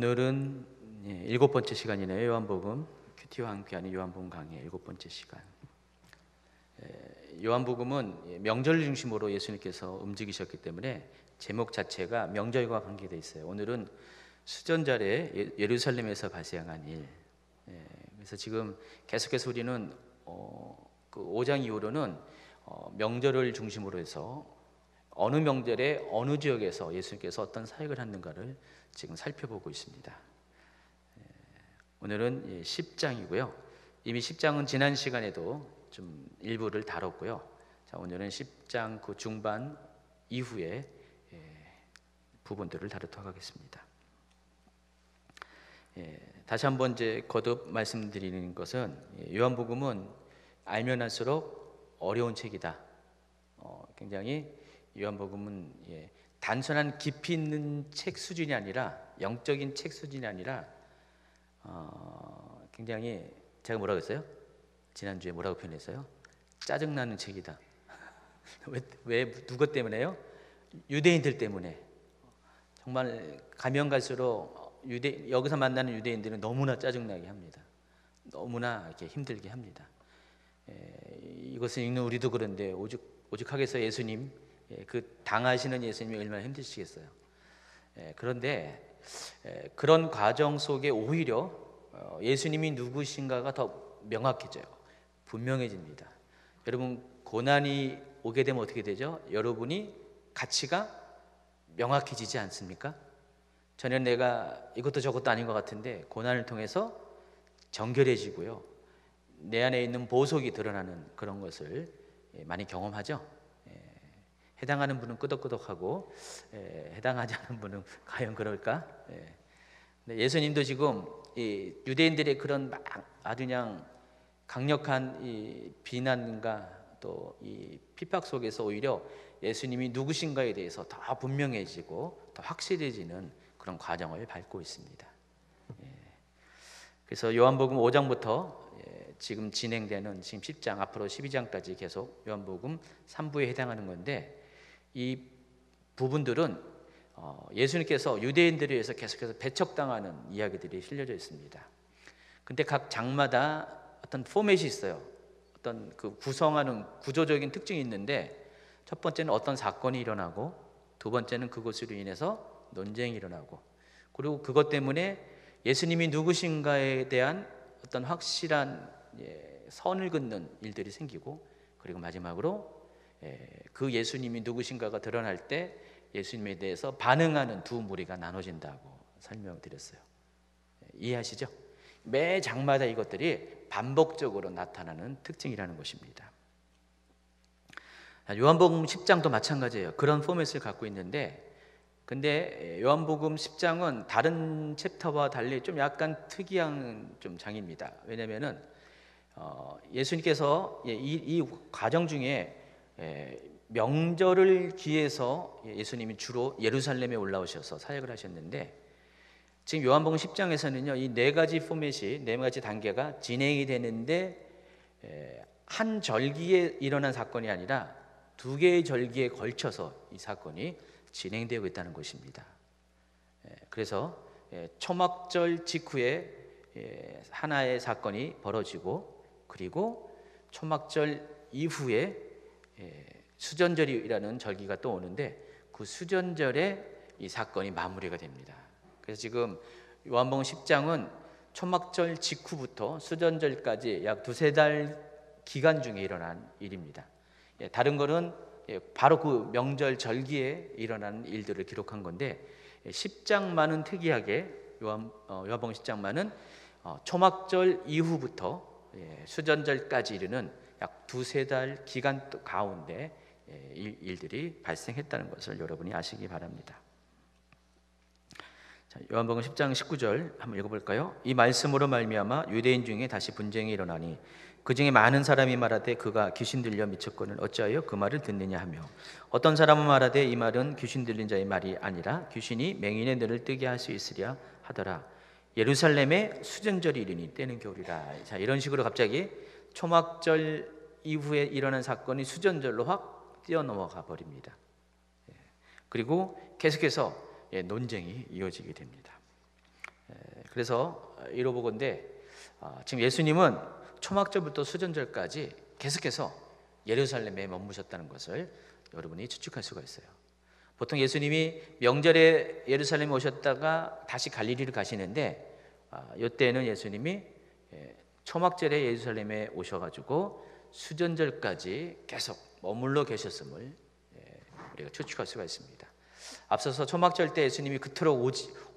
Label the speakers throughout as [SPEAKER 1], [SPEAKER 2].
[SPEAKER 1] 오늘은 일곱 번째 시간이네요. 요한복음 큐티와 함께하는 요한복음 강의 일곱 번째 시간. 요한복음은 명절을 중심으로 예수님께서 움직이셨기 때문에 제목 자체가 명절과 관계되어 있어요. 오늘은 수전절에 예루살렘에서 발생한 일. 그래서 지금 계속해서 우리는 그 5장 이후로는 명절을 중심으로 해서 어느 명절에 어느 지역에서 예수님께서 어떤 사역을 했는가를 지금 살펴보고 있습니다. 오늘은 10장이고요. 이미 10장은 지난 시간에도 좀 일부를 다뤘고요. 자, 오늘은 10장 그 중반 이후에 부분들을 다루도록 하겠습니다. 다시 한번 이제 거듭 말씀드리는 것은 요한복음은 알면 할수록 어려운 책이다. 굉장히 요한복음은 단순한 깊이 있는 책 수준이 아니라 영적인 책 수준이 아니라 굉장히 제가 뭐라고 했어요? 지난주에 뭐라고 표현했어요? 짜증나는 책이다. 왜 누구 때문에요? 유대인들 때문에. 정말 가면 갈수록 여기서 만나는 유대인들은 너무나 짜증나게 합니다. 너무나 이렇게 힘들게 합니다. 이것을 읽는 우리도 그런데 오죽하겠어 예수님, 그 당하시는 예수님이 얼마나 힘드시겠어요. 그런데 그런 과정 속에 오히려 예수님이 누구신가가 더 명확해져요. 분명해집니다. 여러분, 고난이 오게 되면 어떻게 되죠? 여러분이 가치가 명확해지지 않습니까? 전혀 내가 이것도 저것도 아닌 것 같은데 고난을 통해서 정결해지고요, 내 안에 있는 보석이 드러나는 그런 것을 많이 경험하죠. 해당하는 분은 끄덕끄덕하고 해당하지 않은 분은 과연 그럴까? 예수님도 지금 이 유대인들의 그런 아주 그냥 강력한 이 비난과 또 이 핍박 속에서 오히려 예수님이 누구신가에 대해서 더 분명해지고 더 확실해지는 그런 과정을 밟고 있습니다. 그래서 요한복음 5장부터 지금 진행되는 지금 10장 앞으로 12장까지 계속 요한복음 3부에 해당하는 건데, 이 부분들은 예수님께서 유대인들에 의해서 계속해서 배척당하는 이야기들이 실려져 있습니다. 근데 각 장마다 어떤 포맷이 있어요. 어떤 그 구성하는 구조적인 특징이 있는데, 첫 번째는 어떤 사건이 일어나고, 두 번째는 그것으로 인해서 논쟁이 일어나고, 그리고 그것 때문에 예수님이 누구신가에 대한 어떤 확실한 선을 긋는 일들이 생기고, 그리고 마지막으로 그 예수님이 누구신가가 드러날 때 예수님에 대해서 반응하는 두 무리가 나눠진다고 설명드렸어요. 이해하시죠? 매 장마다 이것들이 반복적으로 나타나는 특징이라는 것입니다. 요한복음 10장도 마찬가지예요. 그런 포맷을 갖고 있는데, 근데 요한복음 10장은 다른 챕터와 달리 좀 약간 특이한 좀 장입니다. 왜냐면은 예수님께서 이 과정 중에 명절을 기해서 예수님이 주로 예루살렘에 올라오셔서 사역을 하셨는데, 지금 요한복음 10장에서는요 이 네 가지 포맷이, 네 가지 단계가 진행이 되는데 한 절기에 일어난 사건이 아니라 두 개의 절기에 걸쳐서 이 사건이 진행되고 있다는 것입니다. 그래서 초막절 직후에 하나의 사건이 벌어지고, 그리고 초막절 이후에 수전절이라는 절기가 또 오는데, 그 수전절에 이 사건이 마무리가 됩니다. 그래서 지금 요한복음 10장은 초막절 직후부터 수전절까지 약 두세 달 기간 중에 일어난 일입니다. 다른 거는 바로 그 명절 절기에 일어나는 일들을 기록한 건데, 10장만은 특이하게 요한복음 10장만은 초막절 이후부터 수전절까지 이르는 약 두세 달 기간 가운데 일들이 발생했다는 것을 여러분이 아시기 바랍니다. 자, 요한복음 10장 19절 한번 읽어볼까요? 이 말씀으로 말미암아 유대인 중에 다시 분쟁이 일어나니 그 중에 많은 사람이 말하되 그가 귀신 들려 미쳤거늘 어찌하여 그 말을 듣느냐 하며, 어떤 사람은 말하되 이 말은 귀신 들린 자의 말이 아니라 귀신이 맹인의 눈을 뜨게 할 수 있으랴 하더라. 예루살렘에 수전절이 이르니 때는 겨울이라. 자, 이런 식으로 갑자기 초막절 이후에 일어난 사건이 수전절로 확 뛰어넘어가 버립니다. 그리고 계속해서 논쟁이 이어지게 됩니다. 그래서 이러보건대 지금 예수님은 초막절부터 수전절까지 계속해서 예루살렘에 머무셨다는 것을 여러분이 추측할 수가 있어요. 보통 예수님이 명절에 예루살렘에 오셨다가 다시 갈릴리를 가시는데 이때는 예수님이 초막절에 예루살렘에 오셔가지고 수전절까지 계속 머물러 계셨음을 우리가 추측할 수가 있습니다. 앞서서 초막절 때 예수님이 그토록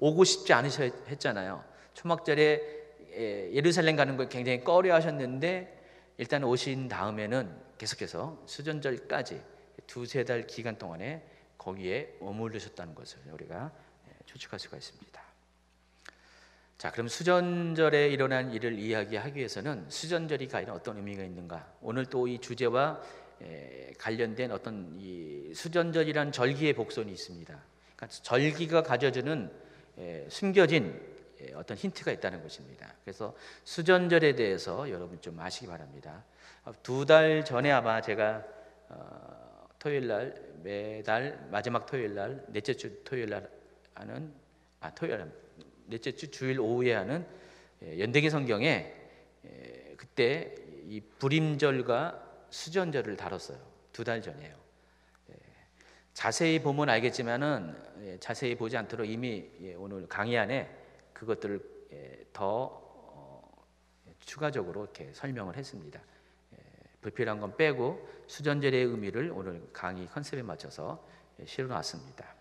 [SPEAKER 1] 오고 싶지 않으셔 했잖아요. 초막절에 예루살렘 가는 걸 굉장히 꺼려 하셨는데 일단 오신 다음에는 계속해서 수전절까지 두세 달 기간 동안에 거기에 머무르셨다는 것을 우리가 추측할 수가 있습니다. 자, 그럼 수전절에 일어난 일을 이야기하기 위해서는 수전절이 가진 어떤 의미가 있는가? 오늘 또 이 주제와 관련된 어떤 이 수전절이란 절기의 복선이 있습니다. 그러니까 절기가 가져주는 숨겨진 어떤 힌트가 있다는 것입니다. 그래서 수전절에 대해서 여러분 좀 아시기 바랍니다. 2달 전에 아마 제가 토요일 날 매달 마지막 토요일 날 넷째 주 토요일 날 하는 넷째 주 주일 오후에 하는 연대기 성경에 그때 이 불임절과 수전절을 다뤘어요. 2달 전이에요. 자세히 보면 알겠지만은 자세히 보지 않도록 이미 오늘 강의 안에 그것들을 더 추가적으로 이렇게 설명을 했습니다. 불필요한 건 빼고 수전절의 의미를 오늘 강의 컨셉에 맞춰서 실어놨습니다.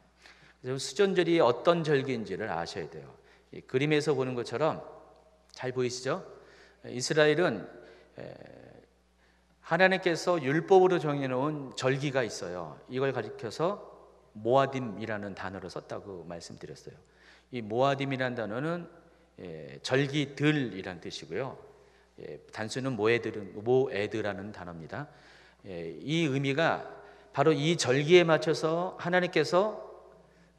[SPEAKER 1] 그래서 수전절이 어떤 절기인지를 아셔야 돼요. 이 그림에서 보는 것처럼 잘 보이시죠? 이스라엘은 하나님께서 율법으로 정해놓은 절기가 있어요. 이걸 가리켜서 모아딤이라는 단어를 썼다고 말씀드렸어요. 이 모아딤이라는 단어는 절기들이라는 뜻이고요. 단수는 모에드라는 단어입니다. 이 의미가 바로 이 절기에 맞춰서 하나님께서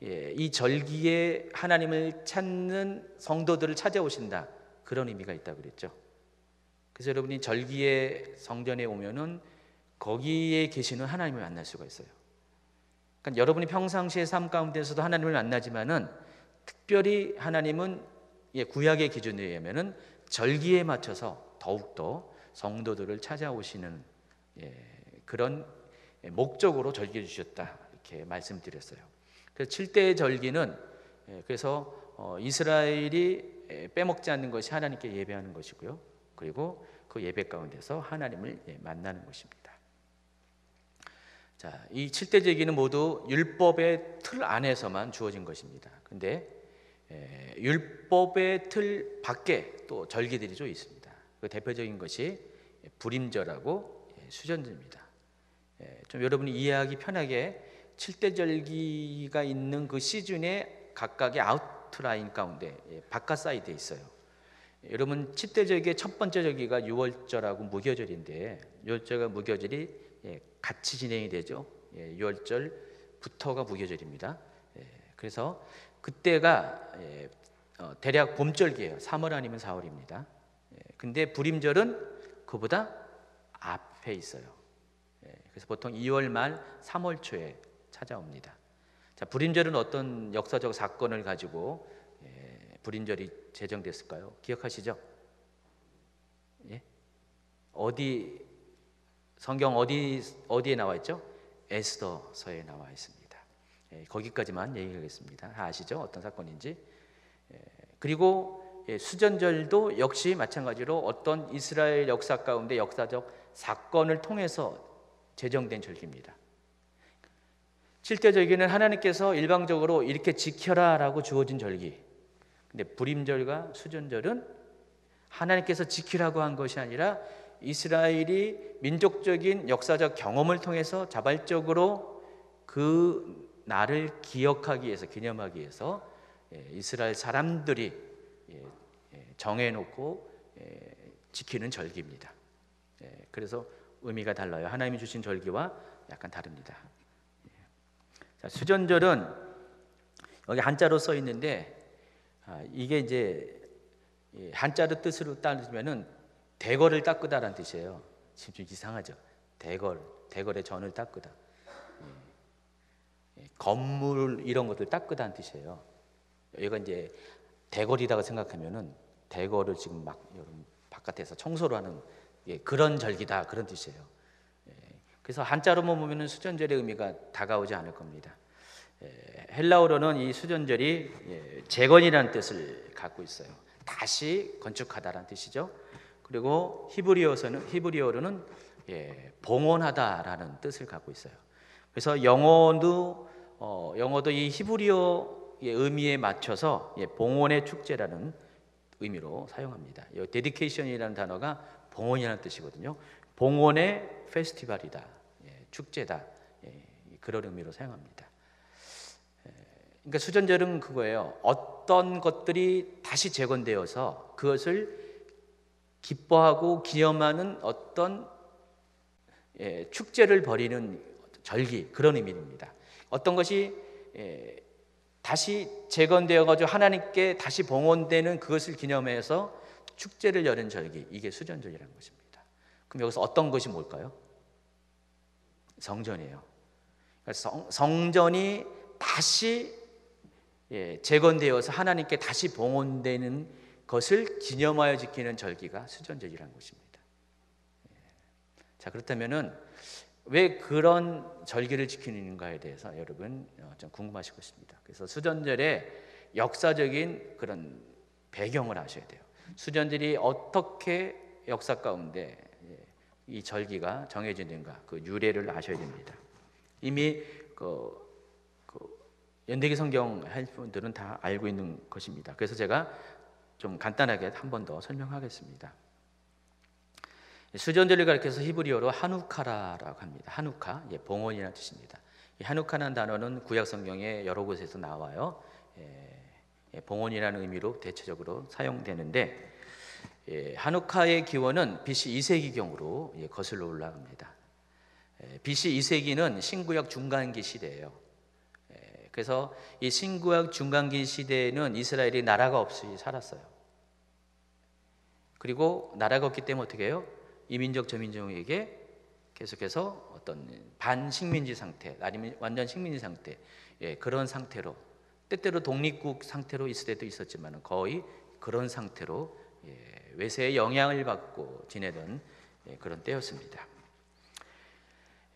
[SPEAKER 1] 이 절기에 하나님을 찾는 성도들을 찾아오신다, 그런 의미가 있다고 그랬죠. 그래서 여러분이 절기에 성전에 오면은 거기에 계시는 하나님을 만날 수가 있어요. 그러니까 여러분이 평상시의 삶 가운데서도 하나님을 만나지만은 특별히 하나님은 구약의 기준에 의하면은 절기에 맞춰서 더욱더 성도들을 찾아오시는 그런 목적으로 절기를 주셨다, 이렇게 말씀드렸어요. 그래서 7대의 절기는 그래서 이스라엘이 빼먹지 않는 것이 하나님께 예배하는 것이고요. 그리고 그 예배 가운데서 하나님을 만나는 것입니다. 자, 이 7대 절기는 모두 율법의 틀 안에서만 주어진 것입니다. 근데 율법의 틀 밖에 또 절기들이 좀 있습니다. 그 대표적인 것이 불임절하고 수전절입니다. 좀 여러분이 이해하기 편하게 7대 절기가 있는 그 시즌에 각각의 아웃라인 가운데 바깥 사이드에 있어요. 여러분 7대 절기의 첫 번째 절기가 유월절하고 무교절인데, 유월절과 무교절이 같이 진행이 되죠. 유월절부터가 무교절입니다. 그래서 그때가 대략 봄절기예요. 3월 아니면 4월입니다. 근데 불임절은 그보다 앞에 있어요. 그래서 보통 2월 말 3월 초에 찾아옵니다. 자, 불임절은 어떤 역사적 사건을 가지고 불임절이 제정됐을까요? 기억하시죠? 예? 성경 어디에 나와 있죠? 에스더서에 나와 있습니다. 거기까지만 얘기하겠습니다. 다 아시죠? 어떤 사건인지. 그리고 수전절도 역시 마찬가지로 어떤 이스라엘 역사 가운데 역사적 사건을 통해서 제정된 절기입니다. 7대 절기는 하나님께서 일방적으로 이렇게 지켜라라고 주어진 절기. 근데 불임절과 수전절은 하나님께서 지키라고 한 것이 아니라 이스라엘이 민족적인 역사적 경험을 통해서 자발적으로 그 날을 기억하기 위해서, 기념하기 위해서 이스라엘 사람들이 정해놓고 지키는 절기입니다. 그래서 의미가 달라요. 하나님이 주신 절기와 약간 다릅니다. 자, 수전절은 여기 한자로 써 있는데 이게 이제 한자로 뜻으로 따지면은 대궐을 닦으다라는 뜻이에요. 지금 좀 이상하죠? 대궐의 전을 닦으다. 건물 이런 것들 닦으다는 뜻이에요. 여기가 이제 대궐이라고 생각하면은 대궐을 지금 막 여러분 바깥에서 청소를 하는 그런 절기다 그런 뜻이에요. 그래서 한자로만 보면은 수전절의 의미가 다가오지 않을 겁니다. 헬라어로는 이 수전절이 재건이라는 뜻을 갖고 있어요. 다시 건축하다라는 뜻이죠. 그리고 히브리어로는 봉헌하다라는 뜻을 갖고 있어요. 그래서 영어도 이 히브리어의 의미에 맞춰서 봉헌의 축제라는 의미로 사용합니다. 이 데디케이션이라는 단어가 봉헌이라는 뜻이거든요. 봉헌의 페스티벌이다, 축제다, 그런 의미로 사용합니다. 그러니까 수전절은 그거예요. 어떤 것들이 다시 재건되어서 그것을 기뻐하고 기념하는 어떤 축제를 벌이는 절기, 그런 의미입니다. 어떤 것이 다시 재건되어 가지고 하나님께 다시 봉헌되는 그것을 기념해서 축제를 여는 절기, 이게 수전절이라는 것입니다. 그럼 여기서 어떤 것이 뭘까요? 성전이에요. 성전이 다시 재건되어서 하나님께 다시 봉헌되는 것을 기념하여 지키는 절기가 수전절이라는 것입니다. 자, 그렇다면은 왜 그런 절기를 지키는가에 대해서 여러분 좀 궁금하실 것입니다. 그래서 수전절의 역사적인 그런 배경을 아셔야 돼요. 수전절이 어떻게 역사 가운데 이 절기가 정해지는가, 그 유래를 아셔야 됩니다. 이미 연대기 성경 할 분들은 다 알고 있는 것입니다. 그래서 제가 좀 간단하게 한 번 더 설명하겠습니다. 수전절을 가리켜서 히브리어로 하누카라라고 합니다. 하누카, 봉헌이라는 뜻입니다. 이 하누카라는 단어는 구약 성경에 여러 곳에서 나와요. 봉헌이라는 의미로 대체적으로 사용되는데, 하누카의 기원은 BC 2세기경으로 거슬러 올라갑니다. BC 2세기는 신구약 중간기 시대예요. 그래서 이 신구약 중간기 시대에는 이스라엘이 나라가 없이 살았어요. 그리고 나라가 없기 때문에 어떻게 해요? 이민족 저민족에게 계속해서 어떤 반식민지 상태, 아니면 완전 식민지 상태, 그런 상태로, 때때로 독립국 상태로 있을 때도 있었지만 거의 그런 상태로 외세의 영향을 받고 지내던 그런 때였습니다.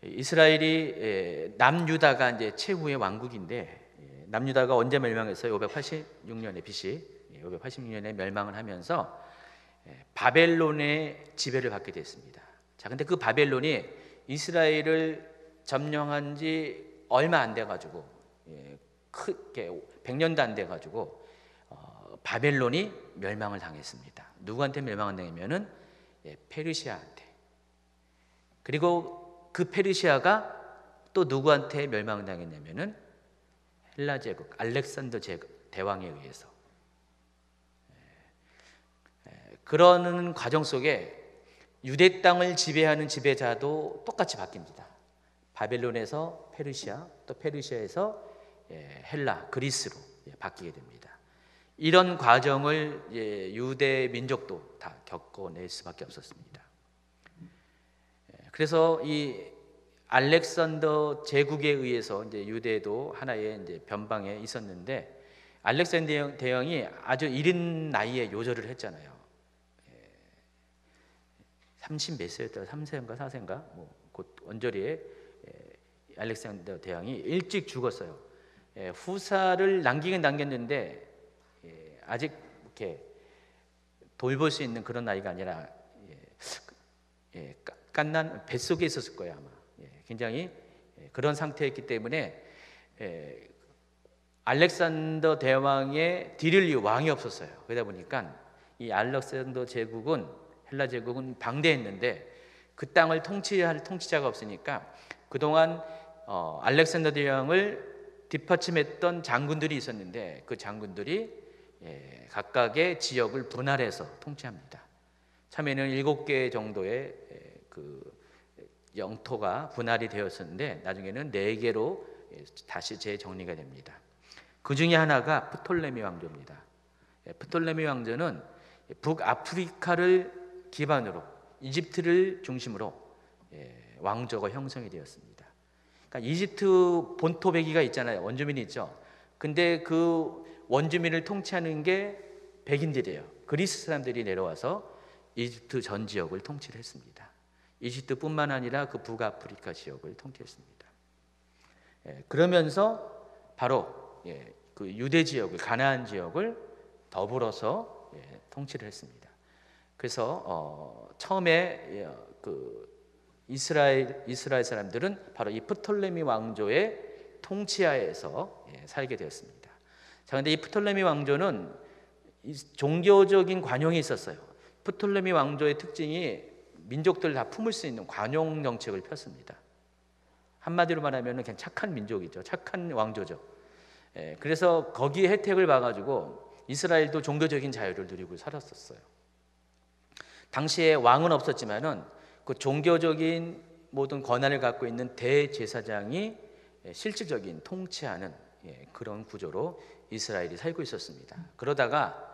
[SPEAKER 1] 이스라엘이 남유다가 이제 최후의 왕국인데, 남유다가 언제 멸망했어요? 586년에 BC 586년에 멸망을 하면서 바벨론의 지배를 받게 됐습니다. 자, 근데 그 바벨론이 이스라엘을 점령한 지 얼마 안 돼 가지고, 크게 100년도 안 돼 가지고 바벨론이 멸망을 당했습니다. 누구한테 멸망을 당하면은 페르시아한테. 그리고 그 페르시아가 또 누구한테 멸망을 당했냐면은 헬라 제국 알렉산더 대왕에 의해서. 그러는 과정 속에 유대 땅을 지배하는 지배자도 똑같이 바뀝니다. 바벨론에서 페르시아, 또 페르시아에서 헬라, 그리스로 바뀌게 됩니다. 이런 과정을 유대 민족도 다 겪어낼 수밖에 없었습니다. 그래서 이 알렉산더 제국에 의해서 이제 유대도 하나의 이제 변방에 있었는데, 알렉산더 대왕이 아주 이른 나이에 요절을 했잖아요. 30 몇 세였다, 3세인가 4세인가, 곧 언저리에 알렉산더 대왕이 일찍 죽었어요. 후사를 남기긴 남겼는데 아직 이렇게 돌볼 수 있는 그런 나이가 아니라 깐난 뱃속에 있었을 거예요 아마. 굉장히 그런 상태였기 때문에 알렉산더 대왕의 뒤를 이을 왕이 없었어요. 그러다 보니까 이 알렉산더 제국은, 헬라 제국은 방대했는데 그 땅을 통치할 통치자가 없으니까 그동안 알렉산더 대왕을 뒷받침했던 장군들이 있었는데, 그 장군들이 각각의 지역을 분할해서 통치합니다. 처음에는 7개 정도의 그 영토가 분할이 되었었는데 나중에는 4개로 다시 재정리가 됩니다. 그 중에 하나가 프톨레미 왕조입니다. 프톨레미 왕조는 북아프리카를 기반으로 이집트를 중심으로 왕조가 형성이 되었습니다. 그러니까 이집트 본토배기가 있잖아요. 원주민이 있죠. 근데 그 원주민을 통치하는 게 백인들이에요. 그리스 사람들이 내려와서 이집트 전 지역을 통치를 했습니다. 이집트뿐만 아니라 그 북아프리카 지역을 통치했습니다. 그러면서 바로 그 유대 지역을, 가나안 지역을 더불어서 통치를 했습니다. 그래서 처음에 그 이스라엘 사람들은 바로 이 프톨레미 왕조의 통치하에서 살게 되었습니다. 자, 근데 이 프톨레미 왕조는 종교적인 관용이 있었어요. 프톨레미 왕조의 특징이 민족들 다 품을 수 있는 관용 정책을 폈습니다. 한마디로 말하면 그냥 착한 민족이죠. 착한 왕조죠. 그래서 거기에 혜택을 봐가지고 이스라엘도 종교적인 자유를 누리고 살았었어요. 당시에 왕은 없었지만은 그 종교적인 모든 권한을 갖고 있는 대제사장이 실질적인 통치하는 그런 구조로 이스라엘이 살고 있었습니다. 그러다가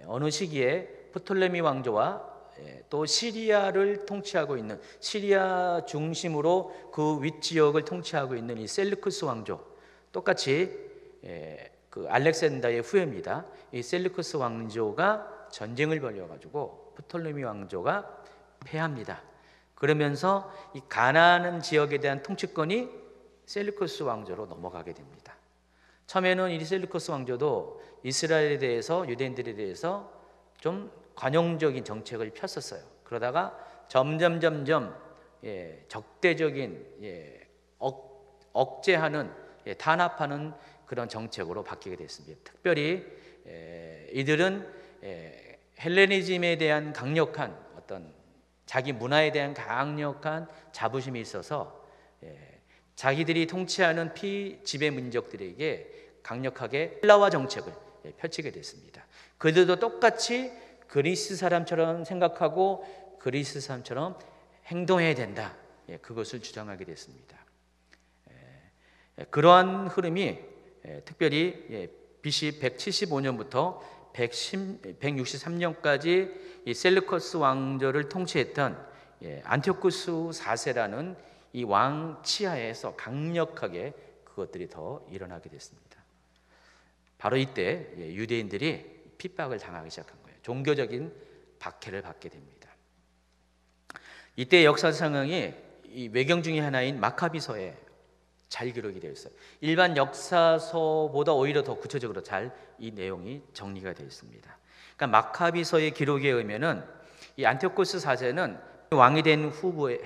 [SPEAKER 1] 어느 시기에 프톨레미 왕조와 또 시리아를 통치하고 있는, 시리아 중심으로 그 윗지역을 통치하고 있는 이 셀루쿠스 왕조, 똑같이 그 알렉산더의 후예입니다. 이 셀루쿠스 왕조가 전쟁을 벌여가지고 프톨레미 왕조가 패합니다. 그러면서 이 가나안 지역에 대한 통치권이 셀루쿠스 왕조로 넘어가게 됩니다. 처음에는 이 셀루쿠스 왕조도 이스라엘에 대해서, 유대인들에 대해서 좀 관용적인 정책을 폈었어요. 그러다가 점점 적대적인 억제하는, 탄압하는 그런 정책으로 바뀌게 됐습니다. 특별히 이들은 헬레니즘에 대한 강력한 어떤 자기 문화에 대한 강력한 자부심이 있어서 자기들이 통치하는 피지배 민족들에게 강력하게 헬라화 정책을 펼치게 됐습니다. 그들도 똑같이 그리스 사람처럼 생각하고 그리스 사람처럼 행동해야 된다, 그것을 주장하게 됐습니다. 그러한 흐름이 특별히 BC 175년부터 163년까지 이 셀루커스 왕조를 통치했던 안티오쿠스 4세라는 이 왕 치하에서 강력하게 그것들이 더 일어나게 됐습니다. 바로 이때 유대인들이 핍박을 당하기 시작한 거예요. 종교적인 박해를 받게 됩니다. 이때 역사 상황이 이 외경 중의 하나인 마카비서에 잘 기록이 되어 있어요. 일반 역사서보다 오히려 더 구체적으로 잘 이 내용이 정리가 되어 있습니다. 그러니까 마카비서의 기록에 의하면은 이 안티오코스 4세는 왕이 된 후에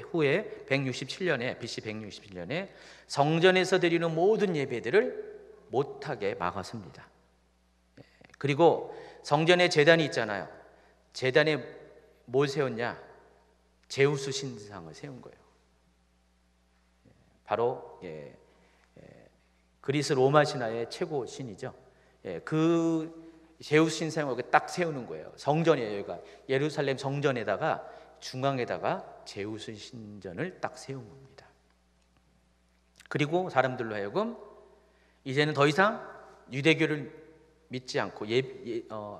[SPEAKER 1] 167년에 BC 167년에 성전에서 드리는 모든 예배들을 못하게 막았습니다. 그리고 성전에 제단이 있잖아요. 제단에 뭘 세웠냐? 제우스 신상을 세운 거예요. 바로 그리스 로마 신화의 최고 신이죠. 그 제우스 신상을 딱 세우는 거예요. 성전이에요. 여기가 예루살렘 성전에다가 중앙에다가 제우스 신전을 딱 세운 겁니다. 그리고 사람들로 하여금 이제는 더 이상 유대교를 믿지 않고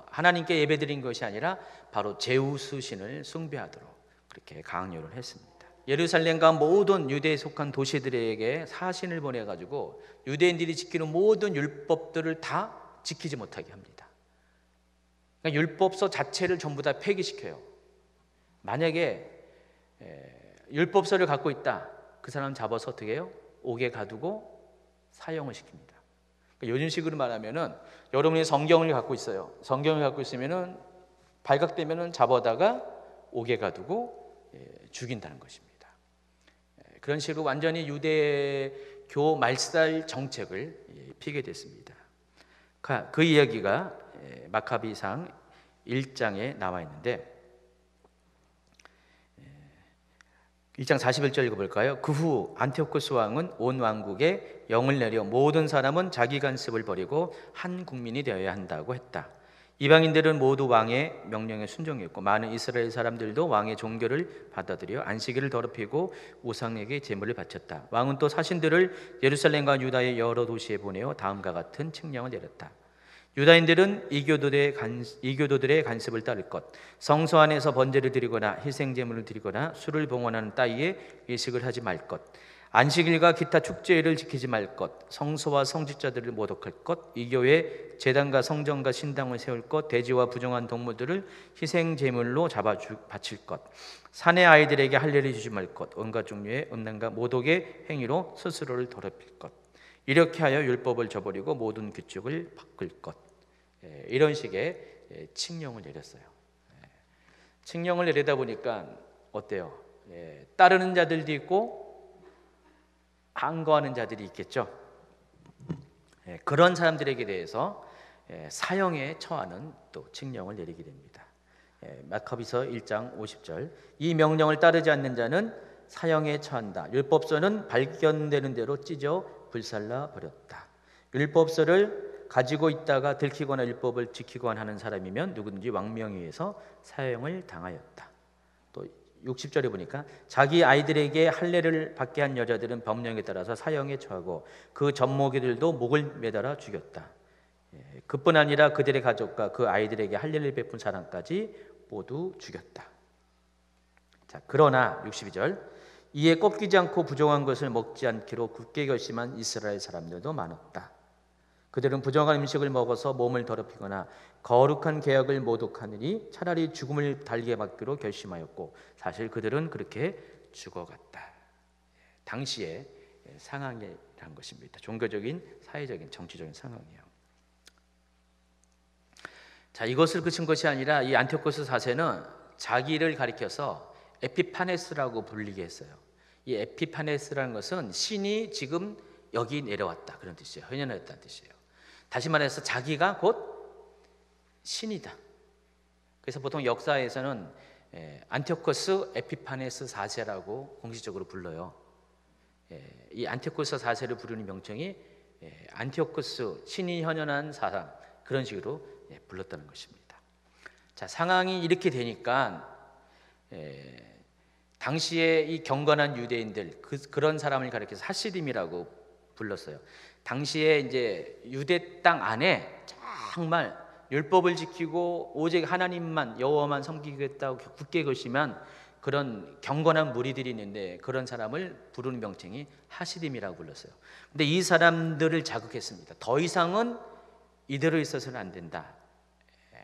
[SPEAKER 1] 하나님께 예배드린 것이 아니라 바로 제우스 신을 숭배하도록 그렇게 강요를 했습니다. 예루살렘과 모든 유대에 속한 도시들에게 사신을 보내가지고 유대인들이 지키는 모든 율법들을 다 지키지 못하게 합니다. 그러니까 율법서 자체를 전부 다 폐기시켜요. 만약에 율법서를 갖고 있다, 그 사람 잡아서 어떻게 해요? 옥에 가두고 사형을 시킵니다. 그러니까 요즘식으로 말하면은 여러분이 성경을 갖고 있어요. 성경을 갖고 있으면은 발각되면은 잡아다가 옥에 가두고 죽인다는 것입니다. 그런 식으로 완전히 유대교 말살 정책을 피게 됐습니다. 그 이야기가 마카비상 1장에 나와 있는데 1장 41절 읽어볼까요? 그 후 안티오코스 왕은 온 왕국에 영을 내려 모든 사람은 자기 간섭을 버리고 한 국민이 되어야 한다고 했다. 이방인들은 모두 왕의 명령에 순종했고 많은 이스라엘 사람들도 왕의 종교를 받아들여 안식일을 더럽히고 우상에게 제물을 바쳤다. 왕은 또 사신들을 예루살렘과 유다의 여러 도시에 보내어 다음과 같은 칙령을 내렸다. 유다인들은 이교도들의 간섭을 따를 것, 성소 안에서 번제를 드리거나 희생제물을 드리거나 술을 봉헌하는 따위에 외식을 하지 말 것, 안식일과 기타 축제일을 지키지 말 것, 성소와 성직자들을 모독할 것, 이 교회 제단과 성전과 신당을 세울 것, 돼지와 부정한 동물들을 희생 제물로 바칠 것, 사내 아이들에게 할례를 주지 말 것, 온갖 종류의 음란과 모독의 행위로 스스로를 더럽힐 것, 이렇게 하여 율법을 저버리고 모든 규칙을 바꿀 것. 이런 식의 칙령을 내렸어요. 칙령을 내리다 보니까 어때요? 따르는 자들도 있고 항거하는 자들이 있겠죠. 그런 사람들에게 대해서 사형에 처하는 또 칙령을 내리게 됩니다. 마카비서 1장 50절, 이 명령을 따르지 않는 자는 사형에 처한다. 율법서는 발견되는 대로 찢어 불살라 버렸다. 율법서를 가지고 있다가 들키거나 율법을 지키거나 하는 사람이면 누구든지 왕명에 의해서 사형을 당하였다. 또 60절에 보니까 자기 아이들에게 할례를 받게 한 여자들은 법령에 따라서 사형에 처하고 그 젖먹이들도 목을 매달아 죽였다. 그뿐 아니라 그들의 가족과 그 아이들에게 할례를 베푼 사람까지 모두 죽였다. 자, 그러나 62절, 이에 꺾이지 않고 부정한 것을 먹지 않기로 굳게 결심한 이스라엘 사람들도 많았다. 그들은 부정한 음식을 먹어서 몸을 더럽히거나 거룩한 계약을 모독하느니 차라리 죽음을 달게 받기로 결심하였고 사실 그들은 그렇게 죽어갔다. 당시의 상황이란 것입니다. 종교적인, 사회적인, 정치적인 상황이에요. 자, 이것을 그친 것이 아니라 이 안티오코스 4세는 자기를 가리켜서 에피파네스라고 불리게 했어요. 이 에피파네스라는 것은 신이 지금 여기 내려왔다, 그런 뜻이에요. 현현했다는 뜻이에요. 다시 말해서 자기가 곧 신이다. 그래서 보통 역사에서는 안티오코스 에피파네스 4세라고 공식적으로 불러요. 이 안티오코스 4세를 부르는 명칭이 안티오코스, 신이 현현한 사람, 그런 식으로 불렀다는 것입니다. 자, 상황이 이렇게 되니까 당시에 이 경건한 유대인들, 그런 사람을 가리켜서 하시딤이라고 불렀어요. 당시에 이제 유대 땅 안에 정말 율법을 지키고 오직 하나님만, 여호와만 섬기겠다고 굳게 결심한 그런 경건한 무리들이 있는데 그런 사람을 부르는 명칭이 하시딤이라고 불렀어요. 근데 이 사람들을 자극했습니다. 더 이상은 이대로 있어서는 안 된다.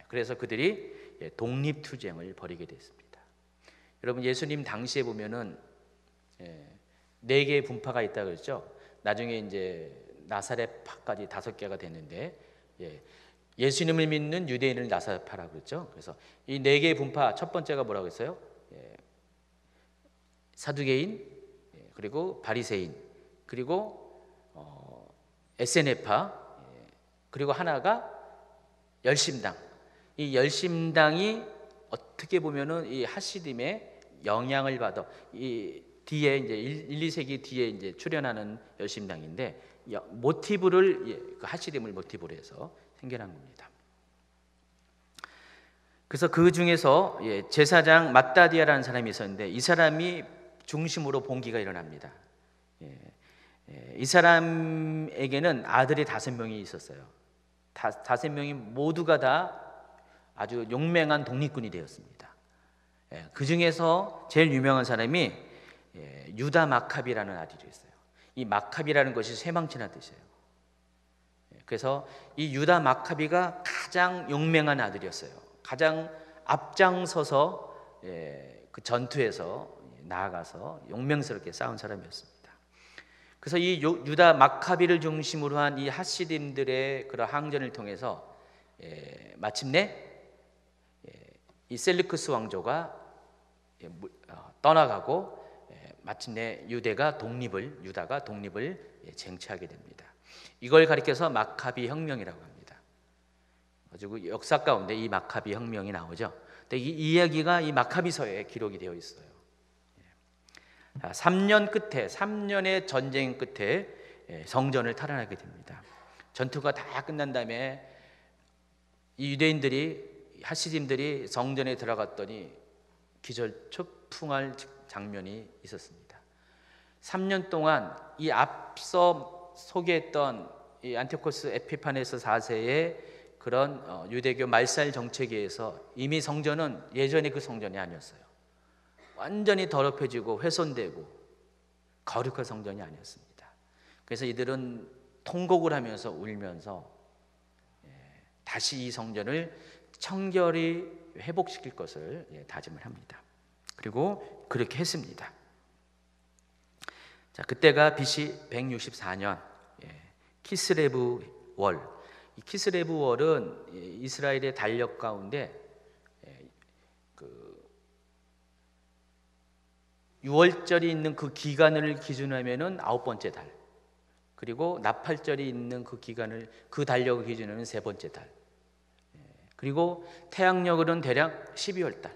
[SPEAKER 1] 그래서 그들이 독립투쟁을 벌이게 됐습니다. 여러분, 예수님 당시에 보면은 4개의 분파가 있다 그랬죠. 나중에 이제 나사렛파까지 5개가 됐는데 예수님을 믿는 유대인을 나사렛파라고 그랬죠. 그래서 이 4개의 분파, 첫 번째가 뭐라고 했어요? 사두개인, 그리고 바리새인, 그리고 에세네파, 그리고 하나가 열심당. 이 열심당이 어떻게 보면은 이 하시딤의 영향을 받아 이 뒤에 이제 1, 2세기 뒤에 이제 출현하는 열심당인데 모티브를 그 하시딤을 모티브로 해서 생겨난 겁니다. 그래서 그 중에서 제사장 마따디아라는 사람이 있었는데 이 사람이 중심으로 봉기가 일어납니다. 이 사람에게는 아들이 5명이 있었어요. 5명이 모두가 다 아주 용맹한 독립군이 되었습니다. 그 중에서 제일 유명한 사람이 유다 마카비라는 아들이 있어요. 이 마카비라는 것이 쇠망치라는 뜻이에요. 그래서 이 유다 마카비가 가장 용맹한 아들이었어요. 가장 앞장서서 그 전투에서 나아가서 용맹스럽게 싸운 사람이었습니다. 그래서 이 유다 마카비를 중심으로 한 이 하시딤들의 그런 항전을 통해서 마침내 이 셀루크스 왕조가 떠나가고 마침내 유다가 독립을 쟁취하게 됩니다. 이걸 가리켜서 마카비 혁명이라고 합니다. 가지고 역사 가운데 이 마카비 혁명이 나오죠. 근데 이 이야기가 이 마카비서에 기록이 되어 있어요. 3년의 전쟁 끝에 성전을 탈환하게 됩니다. 전투가 다 끝난 다음에 이 유대인들이, 하시딤들이 성전에 들어갔더니 기절초풍할 장면이 있었습니다. 3년 동안 이 앞서 소개했던 이 안티오코스 에피파네스 4세의 그런 유대교 말살 정책에 의해서 이미 성전은 예전의 그 성전이 아니었어요. 완전히 더럽혀지고 훼손되고 거룩한 성전이 아니었습니다. 그래서 이들은 통곡을 하면서 울면서 다시 이 성전을 청결히 회복시킬 것을 다짐을 합니다. 그리고 그렇게 했습니다. 자, 그때가 BC 164년 키스레브 월. 이 키스레브 월은 이스라엘의 달력 가운데 6월절이 있는 그 기간을 기준하면은 9번째 달, 그리고 나팔절이 있는 그 기간을, 그 달력을 기준하면 3번째 달, 그리고 태양력으로는 대략 12월 달.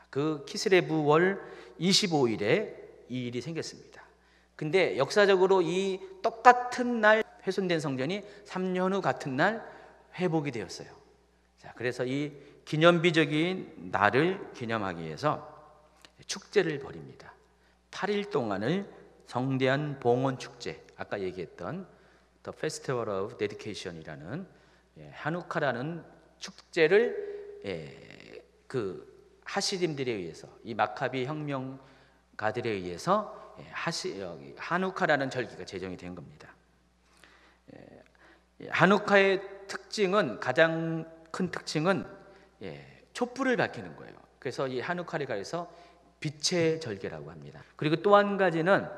[SPEAKER 1] 그 키스레브 월 25일에 이 일이 생겼습니다. 근데 역사적으로 이 똑같은 날 훼손된 성전이 3년 후 같은 날 회복이 되었어요. 자, 그래서 이 기념비적인 날을 기념하기 위해서 축제를 벌입니다. 8일 동안을 성대한 봉헌 축제, 아까 얘기했던 The Festival of Dedication이라는 하누카라는 축제를 그 하시딤들에 의해서, 이 마카비 혁명가들에 의해서 하누카라는 절기가 제정이 된 겁니다. 하누카의 특징은, 가장 큰 특징은 촛불을 밝히는 거예요. 그래서 이 하누카를 가려서 빛의 절개라고 합니다. 그리고 또 한 가지는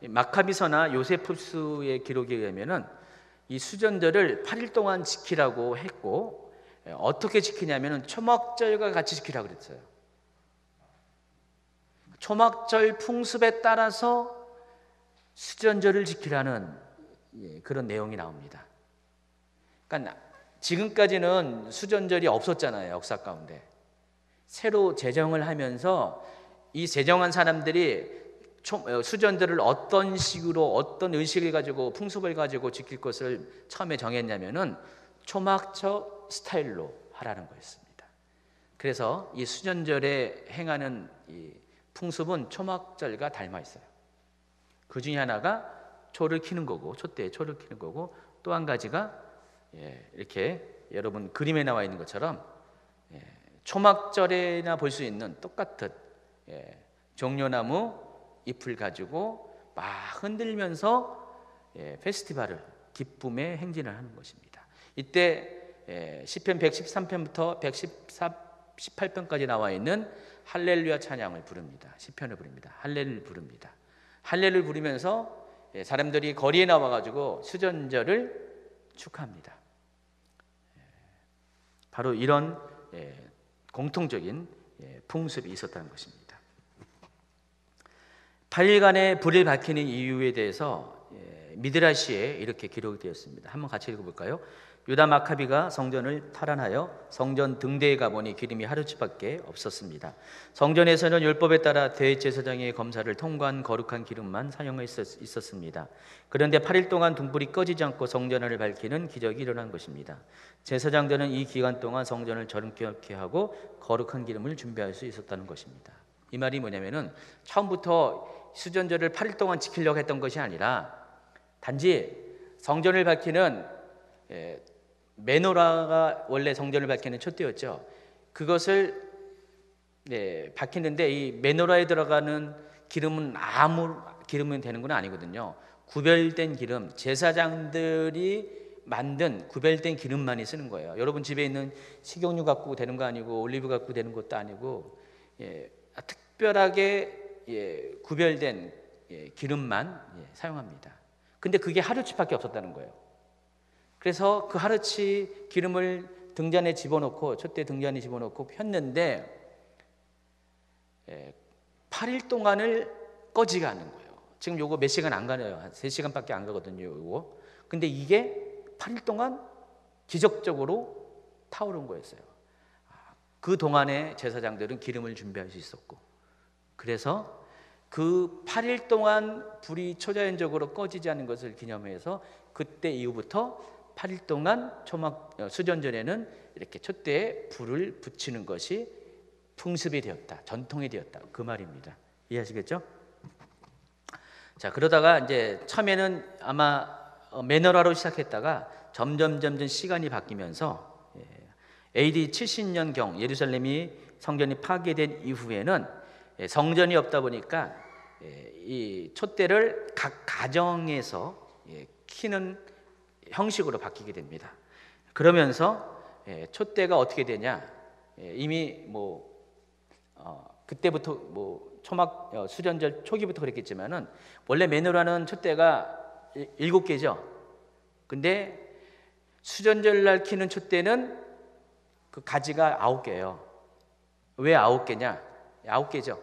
[SPEAKER 1] 마카비서나 요세푸스의 기록에 의하면은 이 수전절을 8일 동안 지키라고 했고, 어떻게 지키냐면은 초막절과 같이 지키라고 그랬어요. 초막절 풍습에 따라서 수전절을 지키라는 그런 내용이 나옵니다. 그러니까 지금까지는 수전절이 없었잖아요, 역사 가운데. 새로 제정을 하면서 이 제정한 사람들이 수전들을 어떤 식으로, 어떤 의식을 가지고, 풍습을 가지고 지킬 것을 처음에 정했냐면은 초막절 스타일로 하라는 거였습니다. 그래서 이 수전절에 행하는 이 풍습은 초막절과 닮아 있어요. 그 중에 하나가 초를 켜는 거고, 촛대에 초를 켜는 거고, 또 한 가지가 이렇게 여러분 그림에 나와 있는 것처럼 초막절에나 볼 수 있는 똑같은 종려나무 잎을 가지고 막 흔들면서 페스티벌을, 기쁨의 행진을 하는 것입니다. 이때 시편 113편부터 118편까지 나와 있는 할렐루야 찬양을 부릅니다. 시편을 부릅니다. 할렐을 부릅니다. 할렐을 부르면서 사람들이 거리에 나와 가지고 수전절을 축하합니다. 바로 이런 공통적인 풍습이 있었다는 것입니다. 8일간의 불을 밝히는 이유에 대해서 미드라시에 이렇게 기록이 되었습니다. 한번 같이 읽어볼까요? 유다 마카비가 성전을 탈환하여 성전 등대에 가보니 기름이 하루치밖에 없었습니다. 성전에서는 율법에 따라 대제사장의 검사를 통과한 거룩한 기름만 사용해 있었습니다. 그런데 8일 동안 등불이 꺼지지 않고 성전을 밝히는 기적이 일어난 것입니다. 제사장들은 이 기간 동안 성전을 정결케 하고 거룩한 기름을 준비할 수 있었다는 것입니다. 이 말이 뭐냐면은 처음부터 수전절을 8일 동안 지키려고 했던 것이 아니라 단지 성전을 밝히는 메노라가 원래 성전을 밝히는 촛대였죠. 그것을 밝히는데 이 메노라에 들어가는 기름은 아무 기름은 되는 건 아니거든요. 구별된 기름, 제사장들이 만든 구별된 기름만이 쓰는 거예요. 여러분 집에 있는 식용유 갖고 되는 거 아니고 올리브 갖고 되는 것도 아니고 특별하게 구별된 기름만 사용합니다. 근데 그게 하루치밖에 없었다는 거예요. 그래서 그 하루치 기름을 등잔에 집어넣고, 촛대 등잔에 집어넣고 폈는데 8일 동안을 꺼지가 않는 거예요. 지금 요거 몇 시간 안 가요. 한 3시간밖에 안 가거든요, 요거. 근데 이게 8일 동안 기적적으로 타오른 거였어요. 그 동안에 제사장들은 기름을 준비할 수 있었고, 그래서 그 8일 동안 불이 초자연적으로 꺼지지 않는 것을 기념해서 그때 이후부터 8일 동안 수전절에는 이렇게 촛대에 불을 붙이는 것이 풍습이 되었다, 전통이 되었다, 그 말입니다. 이해하시겠죠? 자, 그러다가 이제 처음에는 아마 메노라로 시작했다가 점점 시간이 바뀌면서 AD 70년경 예루살렘이 성전이 파괴된 이후에는 성전이 없다 보니까 이 촛대를 각 가정에서 키는 형식으로 바뀌게 됩니다. 그러면서 촛대가 어떻게 되냐? 이미 그때부터 수전절 초기부터 그랬겠지만은 원래 메노라는 촛대가 7개죠. 근데 수전절 날 키는 촛대는 그 가지가 9개예요. 왜 9개냐? 9개죠.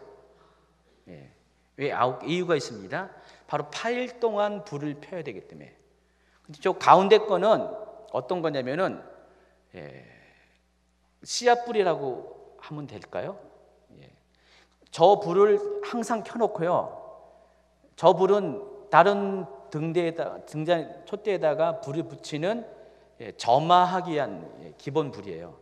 [SPEAKER 1] 왜 9개? 이유가 있습니다. 바로 8일 동안 불을 펴야 되기 때문에. 근데 저 가운데 거는 어떤 거냐면은 씨앗불이라고 하면 될까요? 저 불을 항상 켜놓고요. 저 불은 다른 촛대에다가 불을 붙이는 점화하기 위한 기본 불이에요.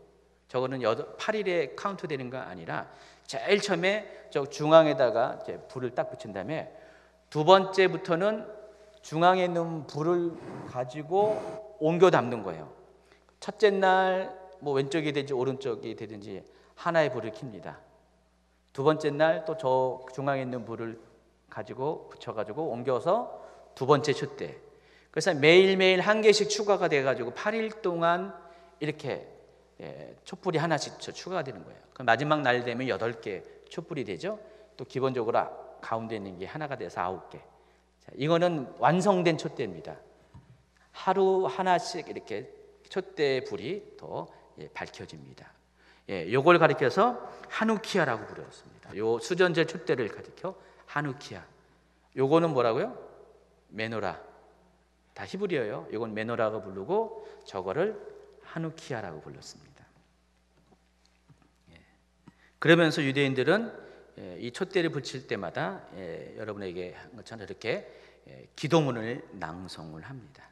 [SPEAKER 1] 저거는 8일에 카운트 되는 거 아니라 제일 처음에 저 중앙에다가 이제 불을 딱 붙인 다음에 두 번째부터는 중앙에 있는 불을 가지고 옮겨 담는 거예요. 첫째 날 왼쪽이 되든지 오른쪽이 되든지 하나의 불을 켭니다. 두 번째 날 또 저 중앙에 있는 불을 가지고 붙여가지고 옮겨서 두 번째 촛대. 그래서 매일매일 한 개씩 추가가 돼가지고 8일 동안 이렇게 촛불이 하나씩 추가가 되는 거예요. 그럼 마지막 날 되면 8개 촛불이 되죠. 또 기본적으로 가운데 있는 게 하나가 돼서 9개. 자, 이거는 완성된 촛대입니다. 하루 하나씩 이렇게 촛대 불이 더 밝혀집니다. 요걸 가리켜서 하누키아라고 부르었습니다. 요 수전제 촛대를 가리켜 하누키아. 요거는 뭐라고요? 메노라. 다 히브리어예요. 요건 메노라고 부르고 저거를 하누키아라고 불렀습니다. 그러면서 유대인들은 이 촛대를 붙일 때마다 여러분에게 한 것처럼 이렇게 기도문을 낭송을 합니다.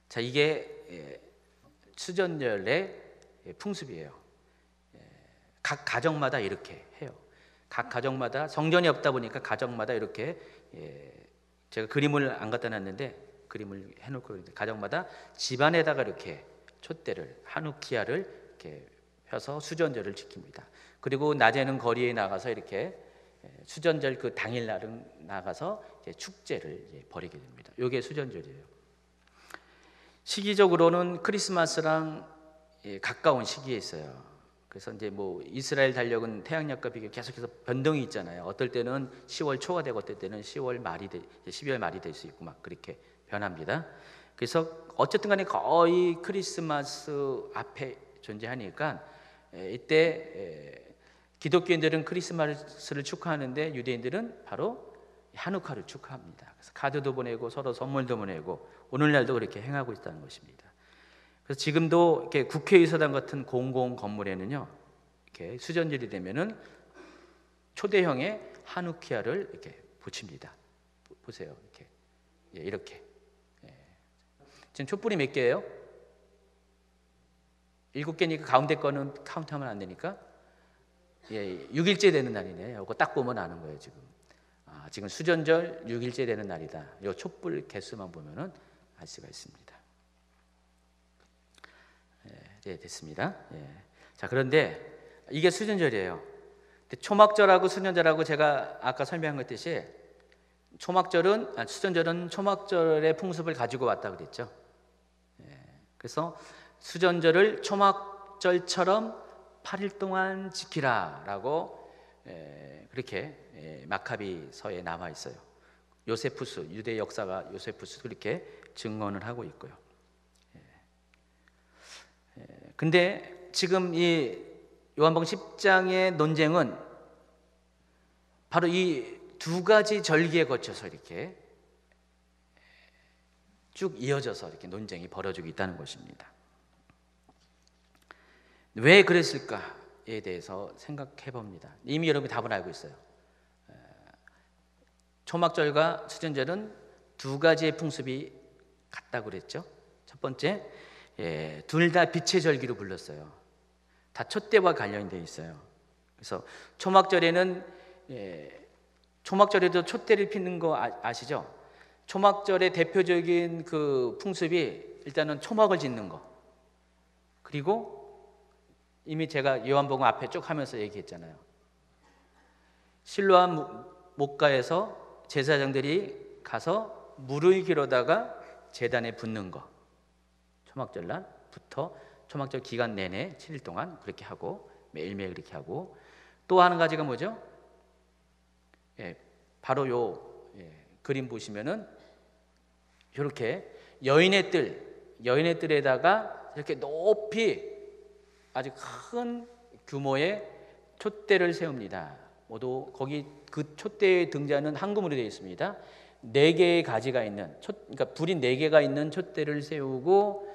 [SPEAKER 1] 자, 이게 수전절의 풍습이에요. 각 가정마다 이렇게 해요. 각 가정마다 성전이 없다 보니까 가정마다 이렇게 제가 그림을 안 갖다 놨는데 그림을 해놓고 가정마다 집안에다가 이렇게 촛대를 하누키아를 이렇게 펴서 수전절을 지킵니다. 그리고 낮에는 거리에 나가서 이렇게 수전절 그 당일 날은 나가서 이제 축제를 벌이게 됩니다. 이게 수전절이에요. 시기적으로는 크리스마스랑 가까운 시기에 있어요. 그래서 이제 이스라엘 달력은 태양력과 비교 계속해서 변동이 있잖아요. 어떨 때는 10월 초가 되고 어떨 때는 12월 말이 될 수 있고 막 그렇게 변합니다. 그래서 어쨌든 간에 거의 크리스마스 앞에 존재하니까 이때 기독교인들은 크리스마스를 축하하는데 유대인들은 바로 하누카를 축하합니다. 그래서 카드도 보내고 서로 선물도 보내고 오늘날도 그렇게 행하고 있다는 것입니다. 그래서 지금도 이렇게 국회의사당 같은 공공 건물에는요, 이렇게 수전절이 되면은 초대형의 하누키아를 이렇게 붙입니다. 보세요, 이렇게. 지금 촛불이 몇 개예요? 7개니까 가운데 거는 카운트하면 안 되니까 6일째 되는 날이네요. 이거 딱 보면 아는 거예요, 지금. 지금 수전절 6일째 되는 날이다. 이 촛불 개수만 보면은 알 수가 있습니다. 네, 됐습니다. 자, 그런데 이게 수전절이에요. 초막절하고 수전절하고 제가 아까 설명한 것 같듯이 수전절은 초막절의 풍습을 가지고 왔다 그랬죠. 그래서 수전절을 초막절처럼 8일 동안 지키라라고 그렇게 마카비서에 남아 있어요. 요세푸스, 유대 역사가 요세푸스 그렇게 증언을 하고 있고요. 근데 지금 이 요한복음 10장의 논쟁은 바로 이 두 가지 절기에 거쳐서 이렇게 쭉 이어져서 이렇게 논쟁이 벌어지고 있다는 것입니다. 왜 그랬을까에 대해서 생각해 봅니다. 이미 여러분이 답을 알고 있어요. 초막절과 수전절은 두 가지의 풍습이 같다고 그랬죠. 첫 번째, 둘 다 빛의 절기로 불렀어요. 다 촛대와 관련이 되어 있어요. 그래서 초막절에도 촛대를 피는 거 아시죠? 초막절의 대표적인 그 풍습이 일단은 초막을 짓는 거. 그리고 이미 제가 요한복음 앞에 쭉 하면서 얘기했잖아요. 실로암 목가에서 제사장들이 가서 물을 기르다가 제단에 붓는 거, 초막절날부터 초막절 기간 내내 7일 동안 그렇게 하고 매일매일 그렇게 하고, 또 한 가지가 뭐죠? 바로 요 그림 보시면은 이렇게 여인의 뜰에다가 이렇게 높이 아주 큰 규모의 촛대를 세웁니다. 모두 거기 그 촛대의 등잔은 황금으로 되어 있습니다. 4개의 가지가 있는 그러니까 불이 4개가 있는 촛대를 세우고,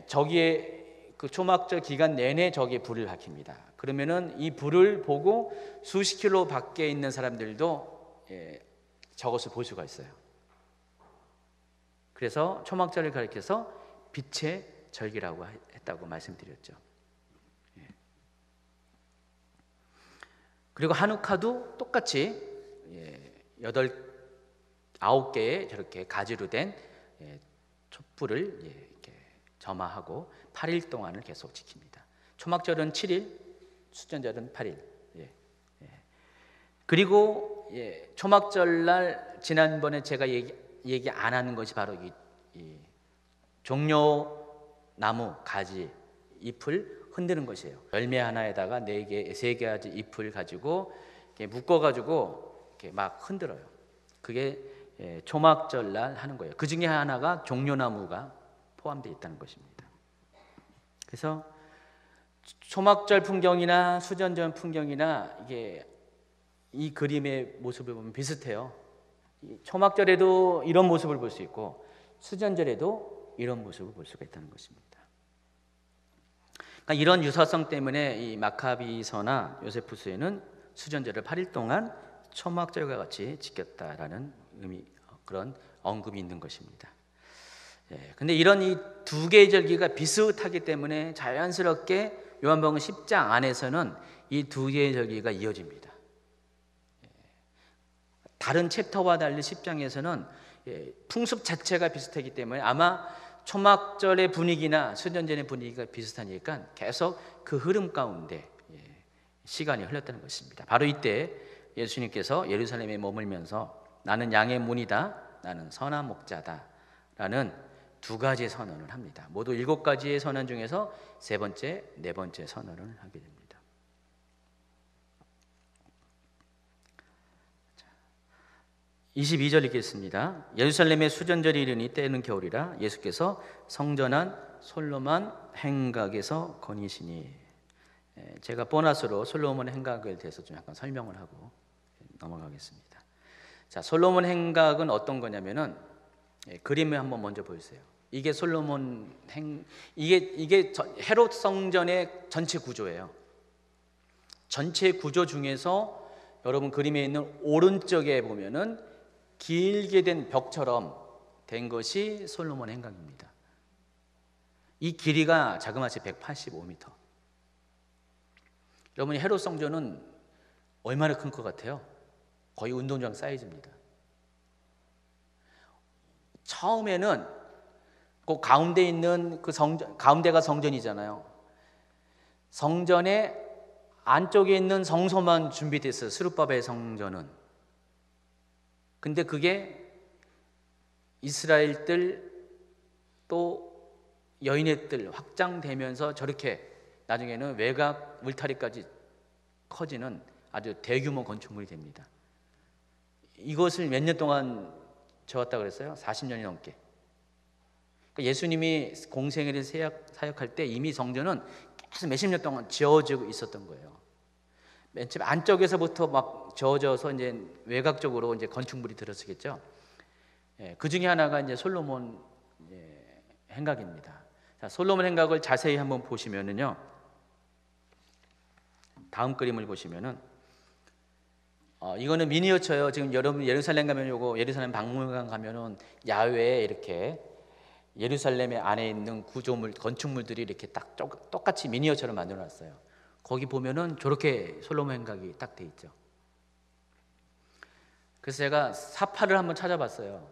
[SPEAKER 1] 저기에 그 초막절 기간 내내 저기에 불을 밝힙니다. 그러면은 이 불을 보고 수십 킬로 밖에 있는 사람들도 저것을 볼 수가 있어요. 그래서 초막절을 가리켜서 빛의 절기라고 했다고 말씀드렸죠. 그리고 하누카도 똑같이 9개의 저렇게 가지로 된 촛불을 이렇게 점화하고 8일 동안을 계속 지킵니다. 초막절은 7일, 수전절은 8일. 그리고 초막절날 지난번에 제가 얘기 안 하는 것이 바로 이 종려나무 가지 잎을 흔드는 것이에요. 열매 하나에다가 3가지 잎을 가지고 이렇게 묶어가지고 이렇게 막 흔들어요. 그게 초막절날 하는 거예요. 그 중에 하나가 종려나무가 포함되어 있다는 것입니다. 그래서 초막절 풍경이나 수전절 풍경이나 이게 이 그림의 모습을 보면 비슷해요. 초막절에도 이런 모습을 볼 수 있고 수전절에도 이런 모습을 볼 수가 있다는 것입니다. 그러니까 이런 유사성 때문에 이 마카비서나 요세푸스에는 수전절을 8일 동안 초막절과 같이 지켰다라는 의미, 그런 언급이 있는 것입니다. 근데 이런 이 2개의 절기가 비슷하기 때문에 자연스럽게 요한복음 10장 안에서는 이 2개의 절기가 이어집니다. 다른 챕터와 달리 10장에서는 풍습 자체가 비슷하기 때문에 아마 초막절의 분위기나 수전절의 분위기가 비슷하니까 계속 그 흐름 가운데 시간이 흘렀다는 것입니다. 바로 이때 예수님께서 예루살렘에 머물면서 나는 양의 문이다, 나는 선한 목자다 라는 2가지 선언을 합니다. 모두 7가지의 선언 중에서 3번째, 4번째 선언을 하게 됩니다. 22절 읽겠습니다. 예루살렘의 수전절이 이르니 때는 겨울이라 예수께서 성전 안 솔로몬 행각에서 거니시니. 제가 보너스로 솔로몬 행각에 대해서 좀 약간 설명을 하고 넘어가겠습니다. 자, 솔로몬 행각은 어떤 거냐면은 그림을 한번 먼저 보여주세요. 이게 솔로몬 이게 헤롯 성전의 전체 구조예요. 전체 구조 중에서 여러분 그림에 있는 오른쪽에 보면은 길게 된 벽처럼 된 것이 솔로몬 행각입니다. 이 길이가 자그마치 185m. 여러분이 헤롯 성전은 얼마나 큰 것 같아요? 거의 운동장 사이즈입니다. 처음에는 그 가운데 있는 그 성전, 가운데가 성전이잖아요. 성전의 안쪽에 있는 성소만 준비됐어요. 스룹바벨 성전은. 근데 그게 이스라엘 뜰 또 여인의 뜰 확장되면서 저렇게 나중에는 외곽 울타리까지 커지는 아주 대규모 건축물이 됩니다. 이것을 몇 년 동안 지었다고 그랬어요? 40년이 넘게. 그러니까 예수님이 공생애를 사역할 때 이미 성전은 계속 몇십 년 동안 지어지고 있었던 거예요. 맨 처음 안쪽에서부터 막 지어져서 이제 외곽적으로 이제 건축물이 들어서겠죠. 그 중에 하나가 이제 솔로몬 행각입니다. 자, 솔로몬 행각을 자세히 한번 보시면은요. 다음 그림을 보시면은 이거는 미니어처예요. 지금 여러분 예루살렘 가면 요거 예루살렘 박물관 가면은 야외에 이렇게 예루살렘의 안에 있는 구조물 건축물들이 이렇게 딱 똑같이 미니어처로 만들어 놨어요. 거기 보면은 저렇게 솔로몬 행각이 딱 돼 있죠. 그래서 제가 사파를 한번 찾아봤어요.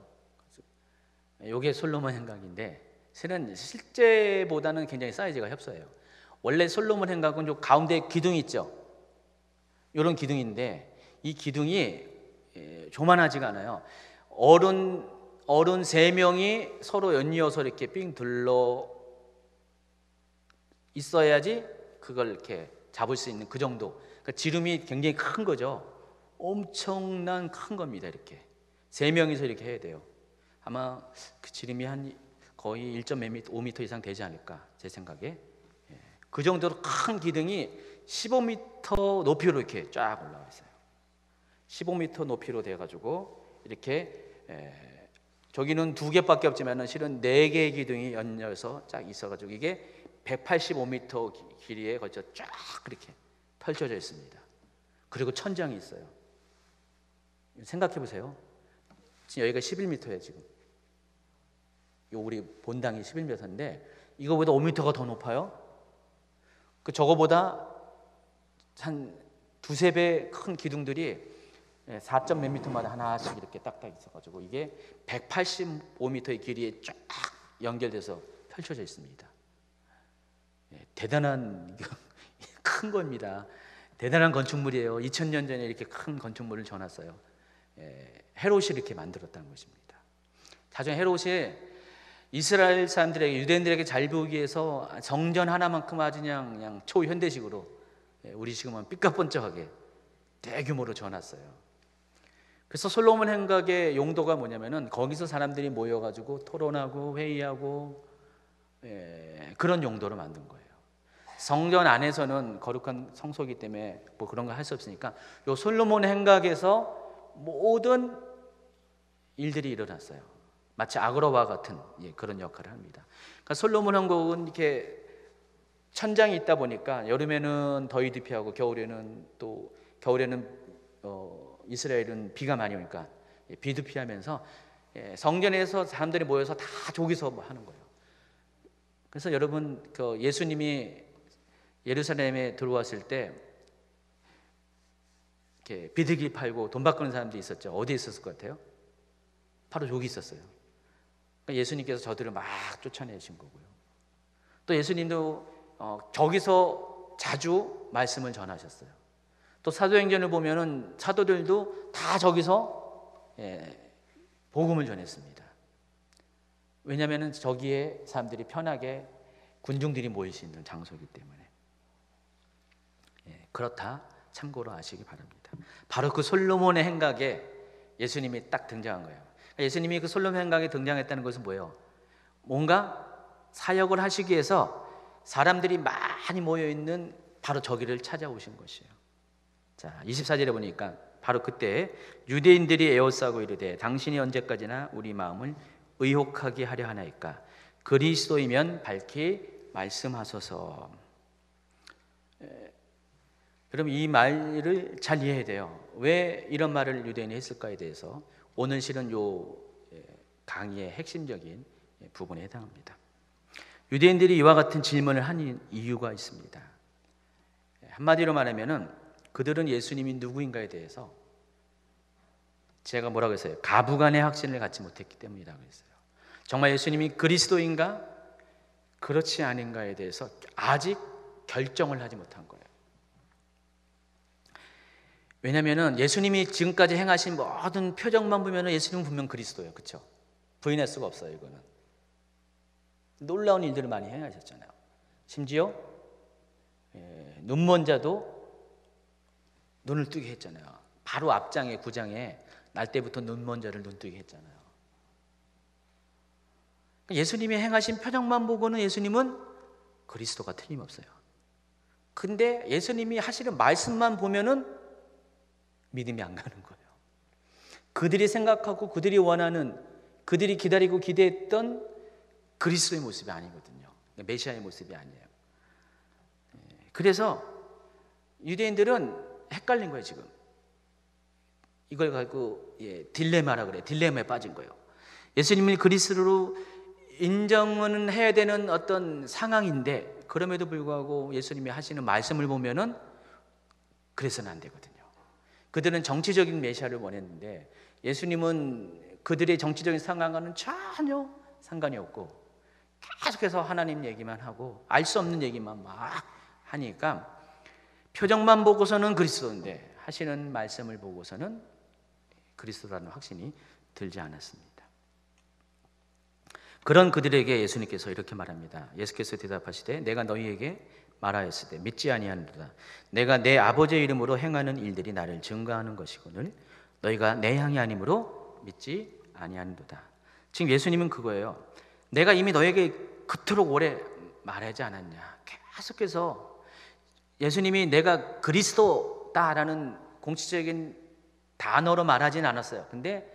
[SPEAKER 1] 요게 솔로몬 행각인데 실제보다는 굉장히 사이즈가 협소해요. 원래 솔로몬 행각은 요 가운데 기둥이 있죠. 요런 기둥인데 이 기둥이 조만하지가 않아요. 어른 세 명이 서로 연이어서 이렇게 삥 둘러 있어야지 그걸 이렇게 잡을 수 있는 그 정도. 그러니까 지름이 굉장히 큰 거죠. 엄청난 큰 겁니다. 이렇게 세 명이서 이렇게 해야 돼요. 아마 그 지름이 한 거의 1.5m 이상 되지 않을까 제 생각에. 그 정도로 큰 기둥이 15m 높이로 이렇게 쫙 올라와 있어요. 15m 높이로 돼가지고 이렇게 저기는 2개밖에 없지만은 실은 4개의 기둥이 연이어서 쫙 있어가지고 이게 185m 길이에 걸쳐 쫙 그렇게 펼쳐져 있습니다. 그리고 천장이 있어요. 생각해 보세요. 지금 여기가 11m예요. 지금 요 우리 본당이 11m인데 이거보다 5m가 더 높아요. 그 저거보다 한 2~3배 큰 기둥들이 4점 몇 미터마다 하나씩 이렇게 딱딱 있어가지고 이게 185m의 길이에 쫙 연결돼서 펼쳐져 있습니다. 대단한 큰 겁니다. 대단한 건축물이에요. 2000년 전에 이렇게 큰 건축물을 지어놨어요. 헤롯이 이렇게 만들었다는 것입니다. 나중에 헤롯이 이스라엘 사람들에게, 유대인들에게 잘 보이기 위해서 성전 하나만큼 아주 그냥 초현대식으로 우리 지금은 삐까뻔쩍하게 대규모로 지어놨어요. 그래서 솔로몬 행각의 용도가 뭐냐면은 거기서 사람들이 모여가지고 토론하고 회의하고 그런 용도로 만든 거예요. 성전 안에서는 거룩한 성소이기 때문에 뭐 그런 거 할 수 없으니까 요 솔로몬 행각에서 모든 일들이 일어났어요. 마치 아그로바 같은 그런 역할을 합니다. 그러니까 솔로몬 행각은 이렇게 천장이 있다 보니까 여름에는 더위도 피하고 겨울에는 이스라엘은 비가 많이 오니까 비도 피하면서 성전에서 사람들이 모여서 다 저기서 뭐 하는 거예요. 그래서 여러분 그 예수님이 예루살렘에 들어왔을 때 이렇게 비둘기 팔고 돈 바꾸는 사람들이 있었죠. 어디에 있었을 것 같아요? 바로 여기 있었어요. 그러니까 예수님께서 저들을 막 쫓아내신 거고요. 또 예수님도 저기서 자주 말씀을 전하셨어요. 또 사도행전을 보면은 사도들도 다 저기서 복음을 전했습니다. 왜냐하면 저기에 사람들이 편하게 군중들이 모일 수 있는 장소이기 때문에. 그렇다 참고로 아시기 바랍니다. 바로 그 솔로몬의 행각에 예수님이 딱 등장한 거예요. 예수님이 그 솔로몬 행각에 등장했다는 것은 뭐예요? 뭔가 사역을 하시기 위해서 사람들이 많이 모여 있는 바로 저기를 찾아오신 것이에요. 자, 24절에 보니까 바로 그때 유대인들이 에워싸고 이르되 당신이 언제까지나 우리 마음을 의혹하게 하려 하나이까? 그리스도이면 밝히 말씀하소서. 여러분 이 말을 잘 이해해야 돼요. 왜 이런 말을 유대인이 했을까에 대해서 오늘 실은 요 강의의 핵심적인 부분에 해당합니다. 유대인들이 이와 같은 질문을 한 이유가 있습니다. 한마디로 말하면은 그들은 예수님이 누구인가에 대해서 제가 뭐라고 했어요? 가부간의 확신을 갖지 못했기 때문이라고 했어요. 정말 예수님이 그리스도인가 그렇지 않은가에 대해서 아직 결정을 하지 못한 거예요. 왜냐하면 예수님이 지금까지 행하신 모든 표적만 보면 예수님은 분명 그리스도예요. 그렇죠? 부인할 수가 없어요. 이거는 놀라운 일들을 많이 행하셨잖아요. 심지어 눈먼 자도 눈을 뜨게 했잖아요. 바로 앞장에 9장에 날 때부터 눈먼 자를 눈뜨게 했잖아요. 예수님이 행하신 표적만 보고는 예수님은 그리스도가 틀림없어요. 근데 예수님이 하시는 말씀만 보면은 믿음이 안 가는 거예요. 그들이 생각하고 그들이 원하는, 그들이 기다리고 기대했던 그리스도의 모습이 아니거든요. 메시아의 모습이 아니에요. 그래서 유대인들은 헷갈린 거예요. 지금 이걸 가지고 딜레마라 그래요. 딜레마에 빠진 거예요. 예수님을 그리스도로 인정은 해야 되는 어떤 상황인데 그럼에도 불구하고 예수님이 하시는 말씀을 보면은 그래서는 안 되거든요. 그들은 정치적인 메시아를 원했는데 예수님은 그들의 정치적인 상황과는 전혀 상관이 없고 계속해서 하나님 얘기만 하고 알 수 없는 얘기만 막 하니까 표정만 보고서는 그리스도인데 하시는 말씀을 보고서는 그리스도라는 확신이 들지 않았습니다. 그런 그들에게 예수님께서 이렇게 말합니다. 예수께서 대답하시되 내가 너희에게 말하였으되 믿지 아니하는도다. 내가 내 아버지의 이름으로 행하는 일들이 나를 증거하는 것이거늘 너희가 내 향이 아니므로 믿지 아니하는도다. 지금 예수님은 그거예요. 내가 이미 너에게 그토록 오래 말하지 않았냐. 계속해서 예수님이 내가 그리스도다라는 공식적인 단어로 말하지는 않았어요. 근데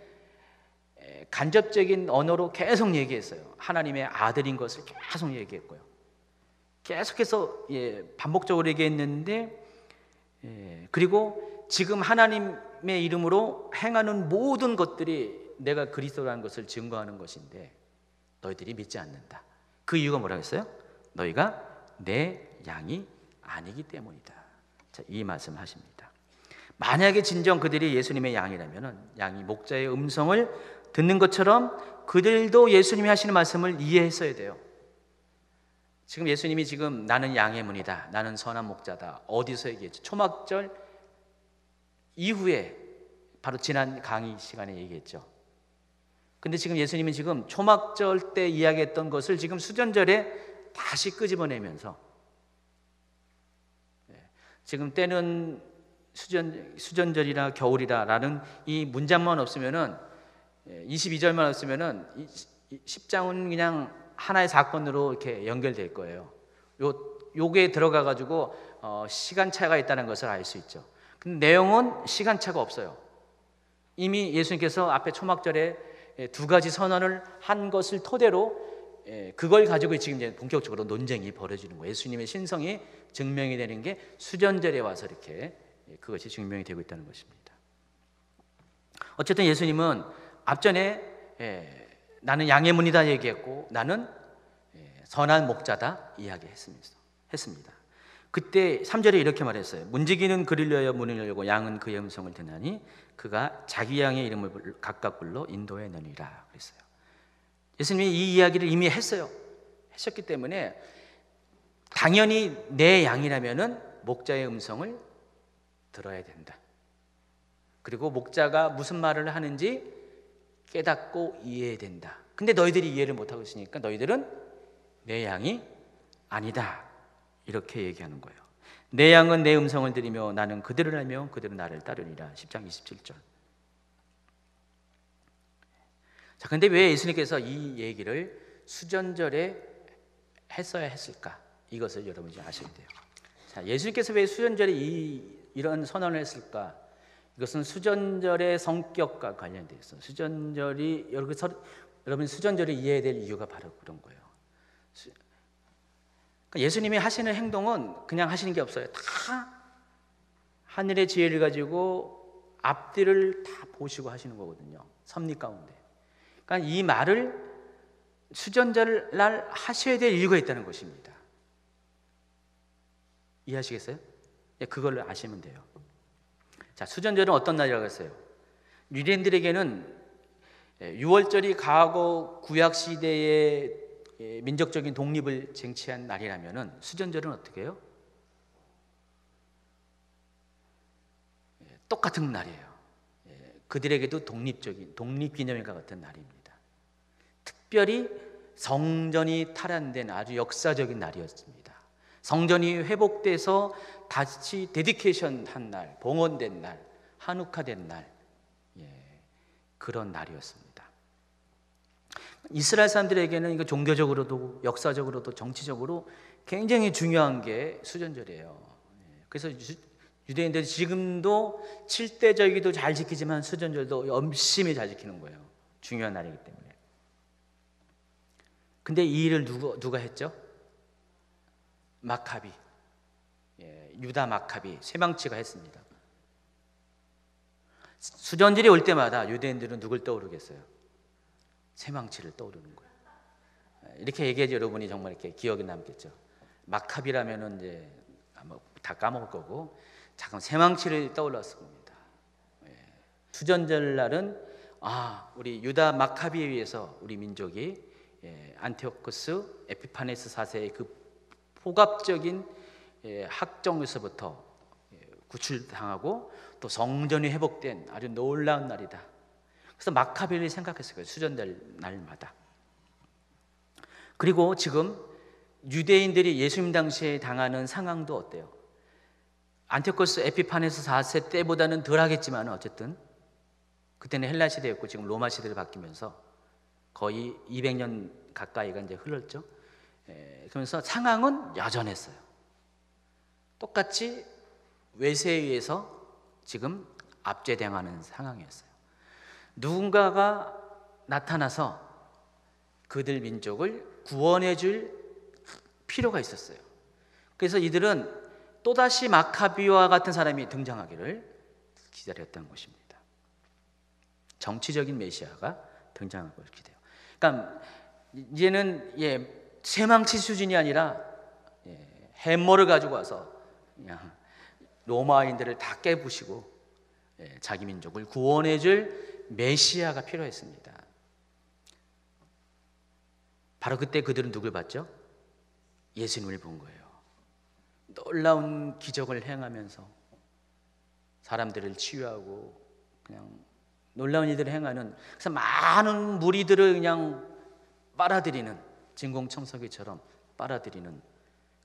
[SPEAKER 1] 간접적인 언어로 계속 얘기했어요. 하나님의 아들인 것을 계속 얘기했고요. 계속해서 반복적으로 얘기했는데, 그리고 지금 하나님의 이름으로 행하는 모든 것들이 내가 그리스도라는 것을 증거하는 것인데 너희들이 믿지 않는다. 그 이유가 뭐라고 했어요? 너희가 내 양이 아니기 때문이다. 자, 이 말씀을 하십니다. 만약에 진정 그들이 예수님의 양이라면 양이 목자의 음성을 듣는 것처럼 그들도 예수님이 하시는 말씀을 이해했어야 돼요. 지금 예수님이 지금 나는 양의 문이다, 나는 선한 목자다, 어디서 얘기했죠? 초막절 이후에 바로 지난 강의 시간에 얘기했죠. 근데 지금 예수님은 지금 초막절 때 이야기했던 것을 지금 수전절에 다시 끄집어내면서, 지금 때는 수전절이라 겨울이라라는 이 문장만 없으면은, 22절만 없으면은 10장은 그냥 하나의 사건으로 이렇게 연결될 거예요. 요게 들어가 가지고 시간차가 있다는 것을 알 수 있죠. 근데 내용은 시간차가 없어요. 이미 예수님께서 앞에 초막절에 두 가지 선언을 한 것을 토대로 그걸 가지고 지금 이제 본격적으로 논쟁이 벌어지는 거예요. 예수님의 신성이 증명이 되는 게 수전절에 와서 이렇게 그것이 증명이 되고 있다는 것입니다. 어쨌든 예수님은 앞전에 나는 양의 문이다 얘기했고 나는 선한 목자다 이야기했습니다. 그때 3절에 이렇게 말했어요. 문지기는 그를 위하여 문을 열고 양은 그의 음성을 듣나니 그가 자기 양의 이름을 각각 불러 인도해 내니라 그랬어요. 예수님이 이 이야기를 이미 하셨기 때문에 당연히 내 양이라면은 목자의 음성을 들어야 된다. 그리고 목자가 무슨 말을 하는지 깨닫고 이해해야 된다. 근데 너희들이 이해를 못하고 있으니까 너희들은 내 양이 아니다. 이렇게 얘기하는 거예요. 내 양은 내 음성을 들으며 나는 그들을 알며 그들은 나를 따르니라. 10장 27절. 자, 근데 왜 예수님께서 이 얘기를 수전절에 했어야 했을까? 이것을 여러분이 아셔야 돼요. 자, 예수님께서 왜 수전절에 이런 선언을 했을까? 이것은 수전절의 성격과 관련되어 있어요. 수전절이 여러분 수전절을 이해해야 될 이유가 바로 그런 거예요. 예수님이 하시는 행동은 그냥 하시는 게 없어요. 다 하늘의 지혜를 가지고 앞뒤를 다 보시고 하시는 거거든요. 섭리 가운데. 그러니까 이 말을 수전절날 하셔야 될 이유가 있다는 것입니다. 이해하시겠어요? 그걸 아시면 돼요. 자, 수전절은 어떤 날이라고 했어요? 유대인들에게는 6월절이 과거 구약 시대의 민족적인 독립을 쟁취한 날이라면은 수전절은 어떻게 해요? 똑같은 날이에요. 그들에게도 독립기념일과 같은 날입니다. 특별히 성전이 탈환된 아주 역사적인 날이었습니다. 성전이 회복돼서 다시 데디케이션 한 날, 봉헌된 날, 한우카된 날, 그런 날이었습니다. 이스라엘 사람들에게는 이거 종교적으로도 역사적으로도 정치적으로 굉장히 중요한 게 수전절이에요. 그래서 유대인들이 지금도 7대절기도 잘 지키지만 수전절도 열심히 잘 지키는 거예요. 중요한 날이기 때문에. 근데 이 일을 누가 했죠? 마카비, 유다 마카비 쇠망치가 했습니다. 수전절이 올 때마다 유대인들은 누굴 떠오르겠어요? 쇠망치를 떠오르는 거예요. 이렇게 얘기해야지 여러분이 정말 이렇게 기억에 남겠죠. 마카비라면은 이제 아마 다 까먹을 거고, 잠깐 쇠망치를 떠올랐을 겁니다. 수전절 날은 우리 유다 마카비에 의해서 우리 민족이 안티오코스 에피파네스 4세의 그 포갑적인 학정에서부터 구출당하고 또 성전이 회복된 아주 놀라운 날이다. 그래서 마카비를 생각했어요. 수전될 날마다. 그리고 지금 유대인들이 예수님 당시에 당하는 상황도 어때요? 안티오코스 에피파네스 4세 때보다는 덜 하겠지만 어쨌든 그때는 헬라 시대였고 지금 로마 시대로 바뀌면서 거의 200년 가까이가 이제 흘렀죠. 그러면서 상황은 여전했어요. 똑같이 외세에 의해서 지금 압제당하는 상황이었어요. 누군가가 나타나서 그들 민족을 구원해 줄 필요가 있었어요. 그래서 이들은 또다시 마카비와 같은 사람이 등장하기를 기다렸던 것입니다. 정치적인 메시아가 등장할 것을 기대요. 그러니까 이제는 쇠망치 수준이 아니라 해머를 가지고 와서 그냥 로마인들을 다 깨부시고 자기 민족을 구원해 줄 메시아가 필요했습니다. 바로 그때 그들은 누굴 봤죠? 예수님을 본 거예요. 놀라운 기적을 행하면서 사람들을 치유하고 그냥 놀라운 일들을 행하는, 그래서 많은 무리들을 그냥 빨아들이는, 진공청소기처럼 빨아들이는,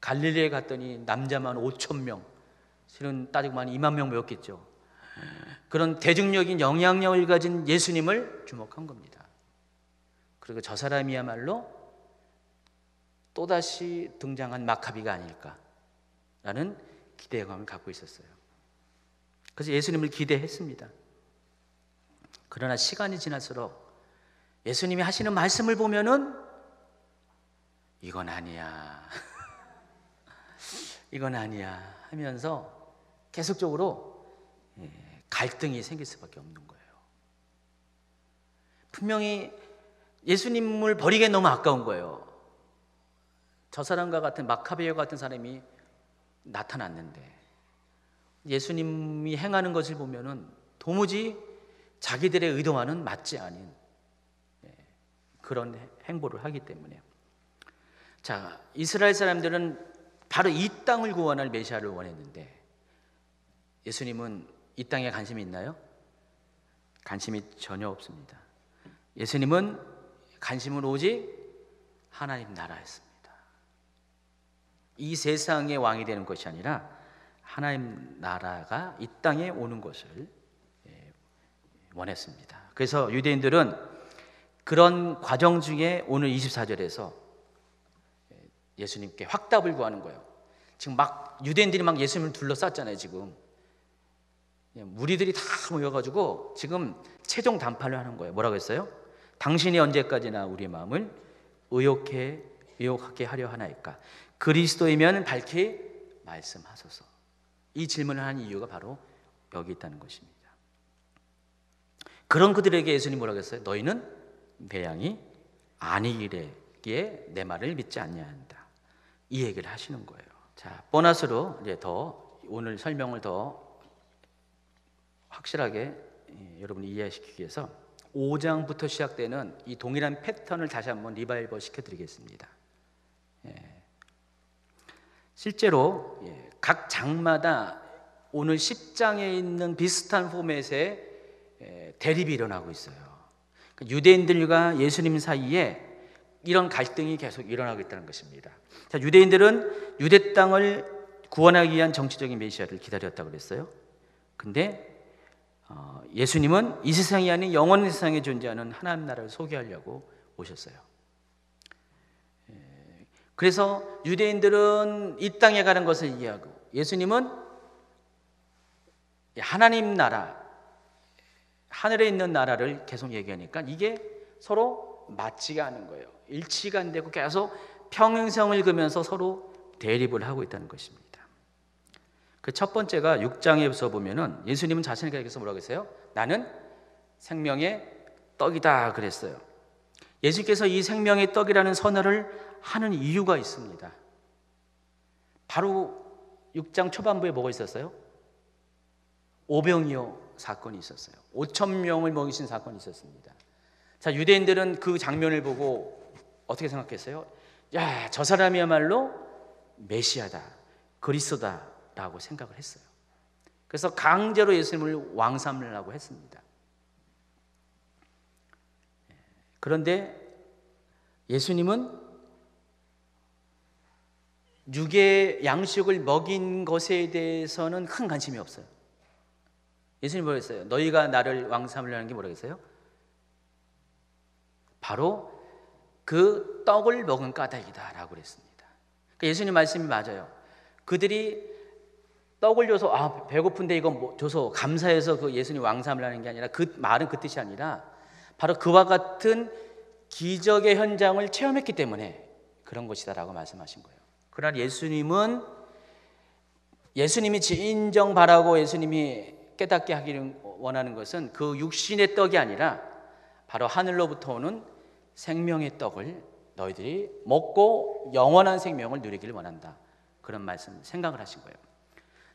[SPEAKER 1] 갈릴리에 갔더니 남자만 5,000명, 실은 따지고 보면 2만 명 모였겠죠. 그런 대중적인 영향력을 가진 예수님을 주목한 겁니다. 그리고 저 사람이야말로 또다시 등장한 마카비가 아닐까라는 기대감을 갖고 있었어요. 그래서 예수님을 기대했습니다. 그러나 시간이 지날수록 예수님이 하시는 말씀을 보면은 이건 아니야 이건 아니야 하면서 계속적으로 갈등이 생길 수밖에 없는 거예요. 분명히 예수님을 버리기엔 너무 아까운 거예요. 저 사람과 같은 마카베와 같은 사람이 나타났는데 예수님이 행하는 것을 보면은 도무지 자기들의 의도와는 맞지 않은 그런 행보를 하기 때문에, 자, 이스라엘 사람들은 바로 이 땅을 구원할 메시아를 원했는데 예수님은 이 땅에 관심이 있나요? 관심이 전혀 없습니다. 예수님은 관심은 오직 하나님 나라였습니다. 이 세상의 왕이 되는 것이 아니라 하나님 나라가 이 땅에 오는 것을 원했습니다. 그래서 유대인들은 그런 과정 중에 오늘 24절에서 예수님께 확답을 구하는 거예요. 지금 막 유대인들이 막 예수님을 둘러쌌잖아요. 지금 무리들이 다 모여가지고 지금 최종 단판을 하는 거예요. 뭐라고 했어요? 당신이 언제까지나 우리의 마음을 의혹하게 하려 하나이까? 그리스도이면 밝히 말씀하소서. 이 질문을 한 이유가 바로 여기 있다는 것입니다. 그런 그들에게 예수님이 뭐라고 했어요? 너희는 내 양이 아니기에 내 말을 믿지 아니한다. 이 얘기를 하시는 거예요. 자, 보너스로 이제 더 오늘 설명을 더 확실하게 여러분이 이해시키기 위해서 5장부터 시작되는 이 동일한 패턴을 다시 한번 리바이벌 시켜드리겠습니다. 실제로 각 장마다 오늘 10장에 있는 비슷한 포맷의 대립이 일어나고 있어요. 유대인들과 예수님 사이에 이런 갈등이 계속 일어나고 있다는 것입니다. 자, 유대인들은 유대 땅을 구원하기 위한 정치적인 메시아를 기다렸다고 그랬어요. 근데 예수님은 이 세상이 아닌 영원한 세상에 존재하는 하나님 나라를 소개하려고 오셨어요. 그래서 유대인들은 이 땅에 가는 것을 이해하고 예수님은 하나님 나라, 하늘에 있는 나라를 계속 얘기하니까 이게 서로 맞지가 않은 거예요. 일치가 안 되고 계속 평행성을 그으면서 서로 대립을 하고 있다는 것입니다. 그 첫 번째가 6장에서 보면은 예수님은 자신에게서 뭐라고 했어요? 나는 생명의 떡이다 그랬어요. 예수님께서 이 생명의 떡이라는 선언을 하는 이유가 있습니다. 바로 6장 초반부에 뭐가 있었어요? 오병이어 사건이 있었어요. 5,000명을 먹이신 사건이 있었습니다. 자, 유대인들은 그 장면을 보고 어떻게 생각했어요? 야, 저 사람이야말로 메시아다, 그리스도다라고 생각을 했어요. 그래서 강제로 예수님을 왕삼으려고 했습니다. 그런데 예수님은 육의 양식을 먹인 것에 대해서는 큰 관심이 없어요. 예수님이 뭐라고 했어요? 너희가 나를 왕삼으려는 게 뭐라고 했어요? 바로 그 떡을 먹은 까닭이다 라고 그랬습니다. 그러니까 예수님 말씀이 맞아요. 그들이 떡을 줘서 배고픈데 이거 뭐 줘서 감사해서 그 예수님 왕삼으려는 게 아니라, 그 말은 그 뜻이 아니라 바로 그와 같은 기적의 현장을 체험했기 때문에 그런 것이다라고 말씀하신 거예요. 그러나 예수님이 진정 바라고 예수님이 깨닫게 하기를 원하는 것은 그 육신의 떡이 아니라 바로 하늘로부터 오는 생명의 떡을 너희들이 먹고 영원한 생명을 누리기를 원한다. 그런 말씀 생각을 하신 거예요.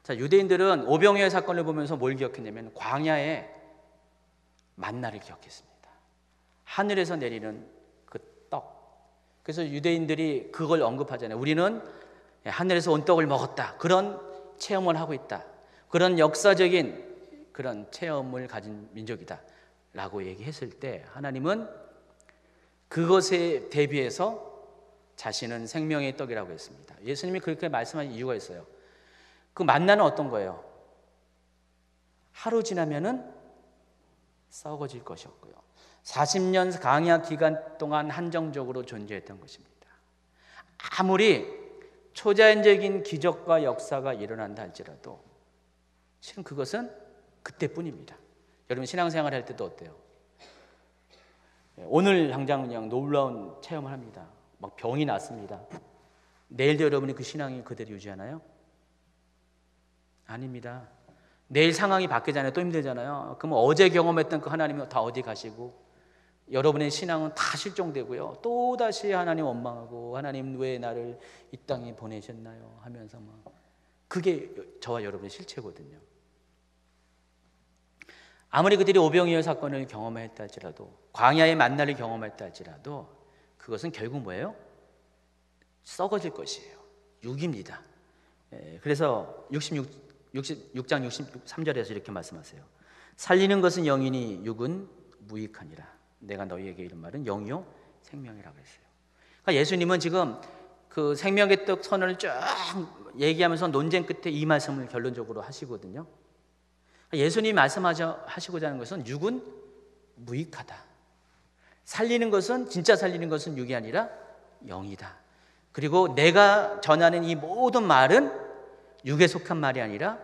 [SPEAKER 1] 자, 유대인들은 오병이어 사건을 보면서 뭘 기억했냐면 광야의 만나를 기억했습니다. 하늘에서 내리는 그 떡. 그래서 유대인들이 그걸 언급하잖아요. 우리는 하늘에서 온 떡을 먹었다. 그런 체험을 하고 있다. 그런 역사적인 그런 체험을 가진 민족이다 라고 얘기했을 때, 하나님은 그것에 대비해서 자신은 생명의 떡이라고 했습니다. 예수님이 그렇게 말씀하신 이유가 있어요. 그 만나는 어떤 거예요? 하루 지나면은 썩어질 것이었고요, 40년 강야 기간 동안 한정적으로 존재했던 것입니다. 아무리 초자연적인 기적과 역사가 일어난다 할지라도 실은 그것은 그때뿐입니다. 여러분 신앙생활 할 때도 어때요? 오늘 당장 그냥 놀라운 체험을 합니다. 막 병이 났습니다. 내일도 여러분이 그 신앙이 그대로 유지하나요? 아닙니다. 내일 상황이 바뀌잖아요. 또 힘들잖아요. 그럼 어제 경험했던 그 하나님은 다 어디 가시고, 여러분의 신앙은 다 실종되고요, 또다시 하나님 원망하고, 하나님 왜 나를 이 땅에 보내셨나요 하면서 막, 그게 저와 여러분의 실체거든요. 아무리 그들이 오병이어 사건을 경험했다 할지라도, 광야의 만나를 경험했다 할지라도 그것은 결국 뭐예요? 썩어질 것이에요. 육입니다. 그래서 66장 63절에서 이렇게 말씀하세요. 살리는 것은 영이니 육은 무익하니라. 내가 너희에게 이른 말은 영이요 생명이라고 했어요. 그러니까 예수님은 지금 그 생명의 떡 선언을 쭉 얘기하면서 논쟁 끝에 이 말씀을 결론적으로 하시거든요. 예수님이 말씀하시고자 하는 것은 육은 무익하다. 살리는 것은, 진짜 살리는 것은 육이 아니라 영이다. 그리고 내가 전하는 이 모든 말은 육에 속한 말이 아니라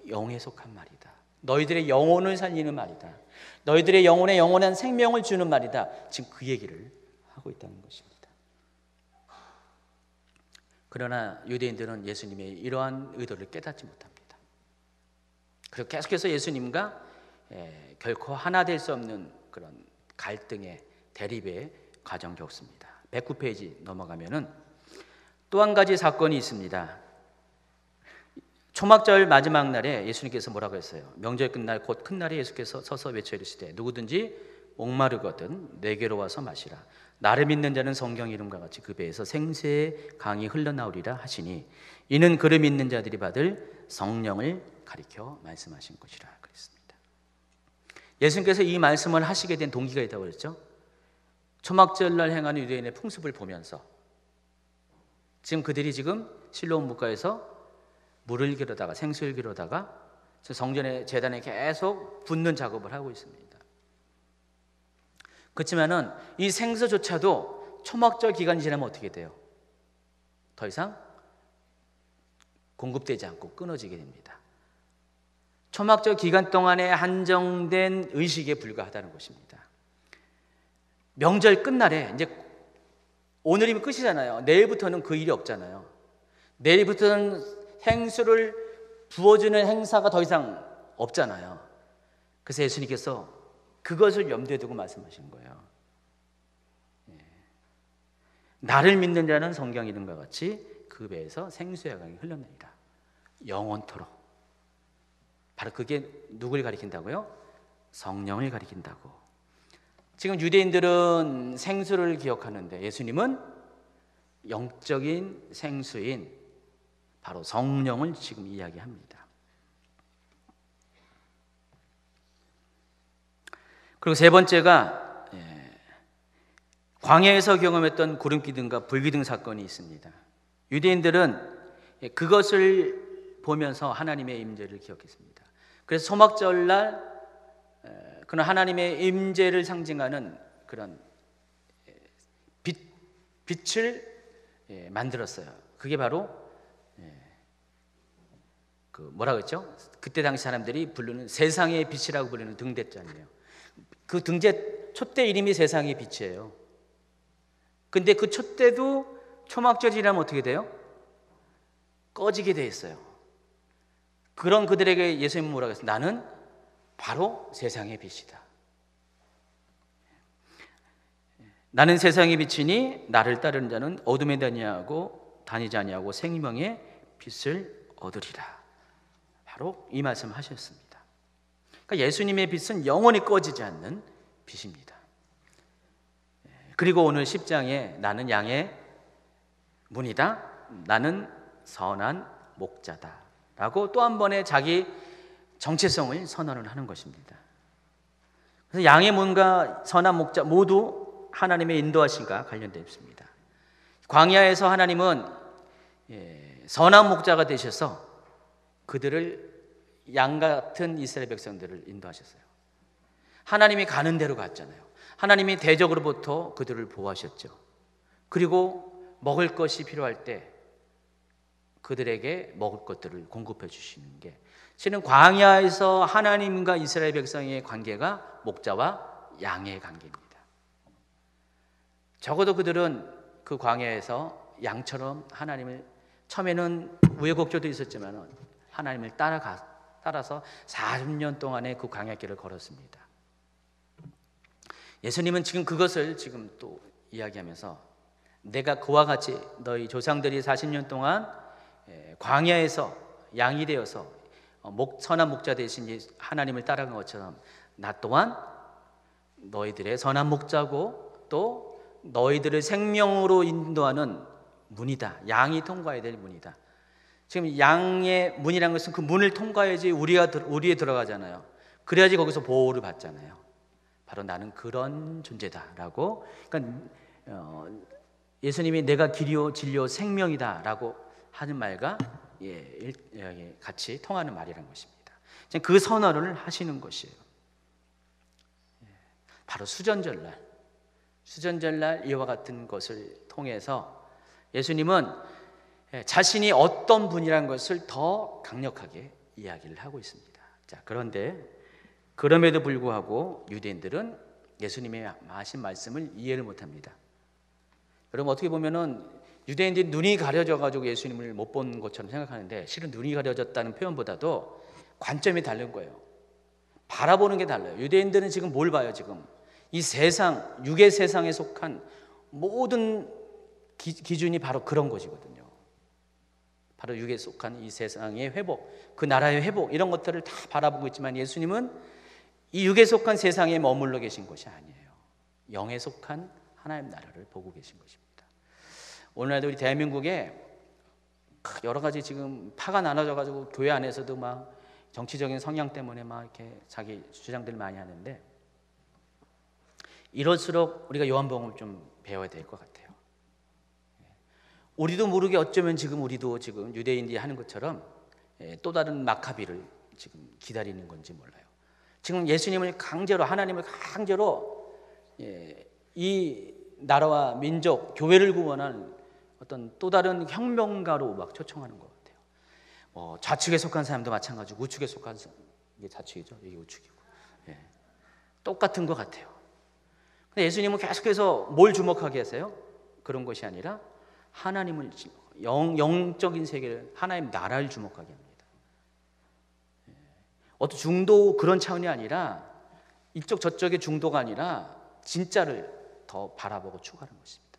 [SPEAKER 1] 영에 속한 말이다. 너희들의 영혼을 살리는 말이다. 너희들의 영혼에 영원한 생명을 주는 말이다. 지금 그 얘기를 하고 있다는 것입니다. 그러나 유대인들은 예수님의 이러한 의도를 깨닫지 못합니다. 그리고 계속해서 예수님과 결코 하나 될 수 없는 그런 갈등의 대립의 과정 겪습니다. 109페이지 넘어가면은 또 한 가지 사건이 있습니다. 초막절 마지막 날에 예수님께서 뭐라고 했어요? 명절 끝날 곧 큰 날에 예수께서 서서 외쳐 이르시되 누구든지 목마르거든 내게로 와서 마시라. 나를 믿는 자는 성경 이름과 같이 그 배에서 생수의 강이 흘러나오리라 하시니 이는 그를 믿는 자들이 받을 성령을 가리켜 말씀하신 것이라 그랬습니다. 예수님께서 이 말씀을 하시게 된 동기가 있다고 그랬죠. 초막절날 행하는 유대인의 풍습을 보면서 지금 그들이 지금 실로암 물가에서 물을 기르다가 생수를 기르다가 성전의 제단에 계속 붓는 작업을 하고 있습니다. 그렇지만은 이 생수조차도 초막절 기간이 지나면 어떻게 돼요? 더 이상 공급되지 않고 끊어지게 됩니다. 초막절 기간 동안에 한정된 의식에 불과하다는 것입니다. 명절 끝날에 이제 오늘이면 끝이잖아요. 내일부터는 그 일이 없잖아요. 내일부터는 생수를 부어주는 행사가 더 이상 없잖아요. 그래서 예수님께서 그것을 염두에 두고 말씀하신 거예요. 나를 믿는 자는 성경 이름과 같이 그 배에서 생수의 강이 흘러내리라. 영원토록. 바로 그게 누굴 가리킨다고요? 성령을 가리킨다고. 지금 유대인들은 생수를 기억하는데 예수님은 영적인 생수인 바로 성령을 지금 이야기합니다. 그리고 세 번째가 광야에서 경험했던 구름 기둥과 불 기둥 사건이 있습니다. 유대인들은 그것을 보면서 하나님의 임재를 기억했습니다. 그래서 소막절날 그런 하나님의 임재를 상징하는 그런 빛을 만들었어요. 그게 바로 그 뭐라 그랬죠? 그때 당시 사람들이 부르는 세상의 빛이라고 부르는 등대자예요. 그 등대 촛대 이름이 세상의 빛이에요. 근데 그 촛대도 초막절이라면 어떻게 돼요? 꺼지게 돼 있어요. 그런 그들에게 예수님은 뭐라고 했어요? 나는 바로 세상의 빛이다. 나는 세상의 빛이니 나를 따르는 자는 어둠에 다니지 아니하고 생명의 빛을 얻으리라. 바로 이 말씀 하셨습니다. 그러니까 예수님의 빛은 영원히 꺼지지 않는 빛입니다. 그리고 오늘 10장에 나는 양의 문이다, 나는 선한 목자다 라고 또 한 번의 자기 정체성을 선언을 하는 것입니다. 그래서 양의 문과 선한 목자 모두 하나님의 인도하심과 관련되어 있습니다. 광야에서 하나님은 선한 목자가 되셔서 그들을 양 같은 이스라엘 백성들을 인도하셨어요. 하나님이 가는 대로 갔잖아요. 하나님이 대적으로부터 그들을 보호하셨죠. 그리고 먹을 것이 필요할 때 그들에게 먹을 것들을 공급해 주시는 게 실은 광야에서 하나님과 이스라엘 백성의 관계가 목자와 양의 관계입니다. 적어도 그들은 그 광야에서 양처럼 하나님을 처음에는 우여곡절도 있었지만 하나님을 따라서 40년 동안의 그 광야길을 걸었습니다. 예수님은 지금 그것을 지금 또 이야기하면서 내가 그와 같이 너희 조상들이 40년 동안 광야에서 양이 되어서 선한 목자 대신 하나님을 따라간 것처럼 나 또한 너희들의 선한 목자고 또 너희들을 생명으로 인도하는 문이다. 양이 통과해야 될 문이다. 지금 양의 문이라는 것은 그 문을 통과해야지 우리에 들어가잖아요. 그래야지 거기서 보호를 받잖아요. 바로 나는 그런 존재다라고. 그러니까 예수님이 내가 길이요 진리요 생명이다라고 하는 말과 같이 통하는 말이라는 것입니다. 그 선언을 하시는 것이에요. 바로 수전절날 이와 같은 것을 통해서 예수님은 자신이 어떤 분이라는 것을 더 강력하게 이야기를 하고 있습니다. 자, 그런데 그럼에도 불구하고 유대인들은 예수님의 하신 말씀을 이해를 못합니다. 여러분 어떻게 보면은 유대인들이 눈이 가려져 가지고 예수님을 못 본 것처럼 생각하는데 실은 눈이 가려졌다는 표현보다도 관점이 다른 거예요. 바라보는 게 달라요. 유대인들은 지금 뭘 봐요? 지금 이 세상, 육의 세상에 속한 모든 기준이 바로 그런 것이거든요. 바로 육에 속한 이 세상의 회복, 그 나라의 회복 이런 것들을 다 바라보고 있지만 예수님은 이 육에 속한 세상에 머물러 계신 것이 아니에요. 영에 속한 하나님 나라를 보고 계신 것입니다. 오늘날도 우리 대한민국에 여러 가지 지금 파가 나눠져 가지고 교회 안에서도 막 정치적인 성향 때문에 막 이렇게 자기 주장들을 많이 하는데 이럴수록 우리가 요한복음을 좀 배워야 될 것 같아요. 우리도 모르게 어쩌면 우리도 지금 유대인들이 하는 것처럼 또 다른 마카비를 지금 기다리는 건지 몰라요. 지금 예수님을 강제로 하나님을 강제로 이 나라와 민족, 교회를 구원한 어떤 또 다른 혁명가로 막 초청하는 것 같아요. 좌측에 속한 사람도 마찬가지고 우측에 속한 사람, 이게 좌측이죠, 이게 우측이고, 똑같은 것 같아요. 근데 예수님은 계속해서 뭘 주목하게 하세요? 그런 것이 아니라 하나님을 영적인 세계를 하나님 나라를 주목하게 합니다. 어떤 중도 그런 차원이 아니라 이쪽 저쪽의 중도가 아니라 진짜를 더 바라보고 추구하는 것입니다.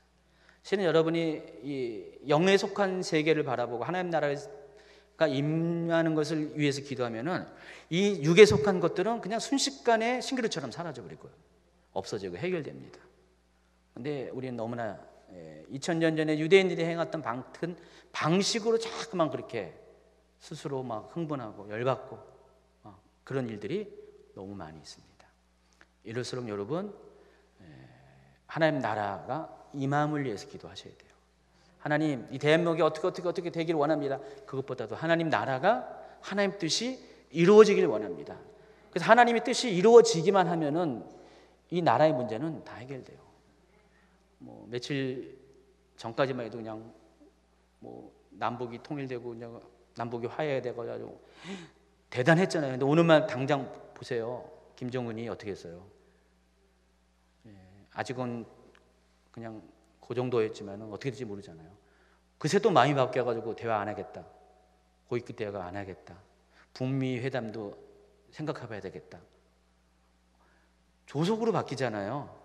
[SPEAKER 1] 실은 여러분이 이 영에 속한 세계를 바라보고 하나님 나라가 임하는 것을 위해서 기도하면은 이 육에 속한 것들은 그냥 순식간에 싱그러처럼 사라져 버릴 거예요. 없어지고 해결됩니다. 근데 우리는 너무나 2000년 전에 유대인들이 행했던 방식으로 자꾸만 그렇게 스스로 막 흥분하고 열받고 그런 일들이 너무 많이 있습니다. 이럴수록 여러분 하나님 나라가 임함을 위해서 기도하셔야 돼요. 하나님, 이 대한민국이 어떻게 되기를 원합니다. 그것보다도 하나님 나라가 하나님 뜻이 이루어지기를 원합니다. 그래서 하나님의 뜻이 이루어지기만 하면은 이 나라의 문제는 다 해결돼요. 뭐 며칠 전까지만 해도 그냥 뭐 남북이 통일되고 그냥 남북이 화해되고 가지고 대단했잖아요. 근데 오늘만 당장 보세요. 김정은이 어떻게 했어요? 아직은 그냥 그 정도였지만 어떻게 될지 모르잖아요. 그새 또 마음이 바뀌어가지고 대화 안 하겠다. 고위급 대화가 안 하겠다. 북미 회담도 생각해봐야 되겠다. 조속으로 바뀌잖아요.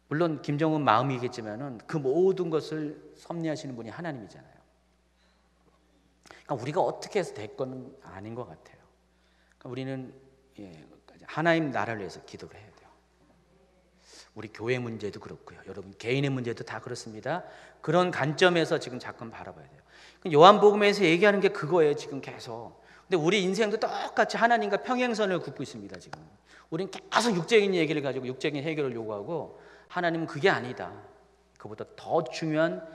[SPEAKER 1] 물론 김정은 마음이겠지만은 그 모든 것을 섭리하시는 분이 하나님이잖아요. 그러니까 우리가 어떻게 해서 될 건 아닌 것 같아요. 그러니까 우리는 하나님 나라를 위해서 기도를 해야 돼요. 우리 교회 문제도 그렇고요. 여러분 개인의 문제도 다 그렇습니다. 그런 관점에서 지금 잠깐 바라봐야 돼요. 요한복음에서 얘기하는 게 그거예요. 지금 계속. 근데 우리 인생도 똑같이 하나님과 평행선을 긋고 있습니다. 지금 우리는 계속 육적인 얘기를 가지고 육적인 해결을 요구하고 하나님은 그게 아니다. 그보다 더 중요한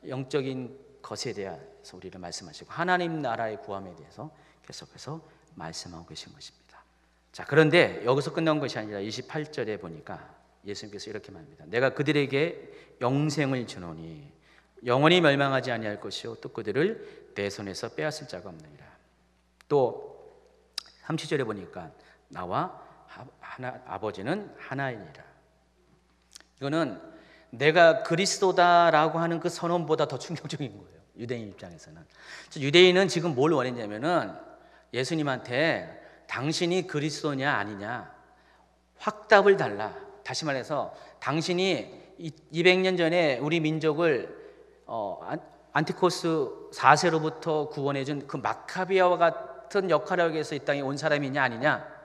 [SPEAKER 1] 영적인 것에 대해서 우리를 말씀하시고 하나님 나라의 구함에 대해서 계속해서 말씀하고 계신 것입니다. 자, 그런데 여기서 끝난 것이 아니라 28절에 보니까 예수님께서 이렇게 말합니다. 내가 그들에게 영생을 주노니 영원히 멸망하지 아니할 것이요 또 그들을 내 손에서 빼앗을 자가 없느니라. 또 37절에 보니까 나와 아버지는 하나이니라. 이거는 내가 그리스도다라고 하는 그 선언보다 더 충격적인 거예요. 유대인 입장에서는. 유대인은 지금 뭘 원했냐면은 예수님한테 당신이 그리스도냐 아니냐 확답을 달라. 다시 말해서 당신이 200년 전에 우리 민족을 안티코스 4세로부터 구원해준 그 마카비아와 같은 역할을 하기 위해서 이 땅에 온 사람이냐 아니냐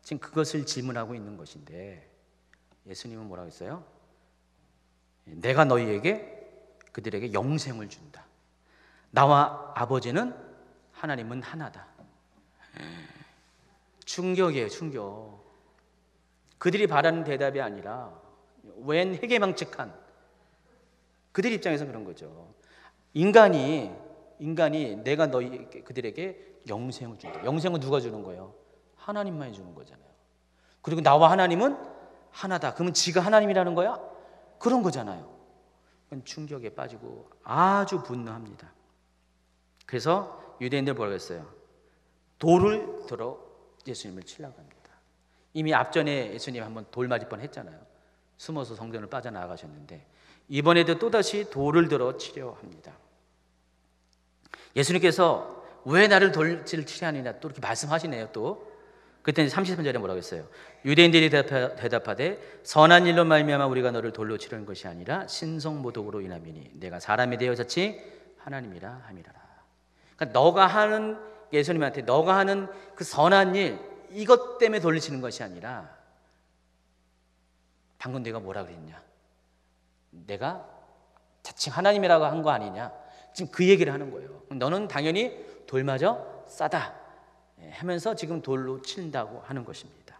[SPEAKER 1] 지금 그것을 질문하고 있는 것인데 예수님은 뭐라고 했어요? 내가 너희에게 그들에게 영생을 준다. 나와 아버지는 하나님은 하나다. 충격이에요. 충격. 그들이 바라는 대답이 아니라 웬 해괴망측한 그들 입장에서 그런 거죠. 인간이 내가 그들에게 영생을 준다. 영생은 누가 주는 거예요? 하나님만이 주는 거잖아요. 그리고 나와 하나님은 하나다. 그러면 지가 하나님이라는 거야? 그런 거잖아요. 충격에 빠지고 아주 분노합니다. 그래서 유대인들 뭐라고 했어요? 돌을 들어 예수님을 치려고 합니다. 이미 앞전에 예수님 한번 돌 맞을 뻔 했잖아요. 숨어서 성전을 빠져나가셨는데 이번에도 또다시 돌을 들어 치려 합니다. 예수님께서 왜 나를 돌을 치려느냐 또 이렇게 말씀하시네요. 또 그때 33절에 뭐라고 했어요? 유대인들이 대답하되 선한 일로 말미암아 우리가 너를 돌로 치려는 것이 아니라 신성모독으로 인함이니 내가 사람이 되어졌지 하나님이라 함이라라. 그러니까 너가 하는 예수님한테 너가 하는 그 선한 일 이것 때문에 돌리시는 것이 아니라 방금 내가 뭐라 그랬냐? 내가 자칭 하나님이라고 한 거 아니냐? 지금 그 얘기를 하는 거예요. 너는 당연히 돌마저 싸다 하면서 지금 돌로 친다고 하는 것입니다.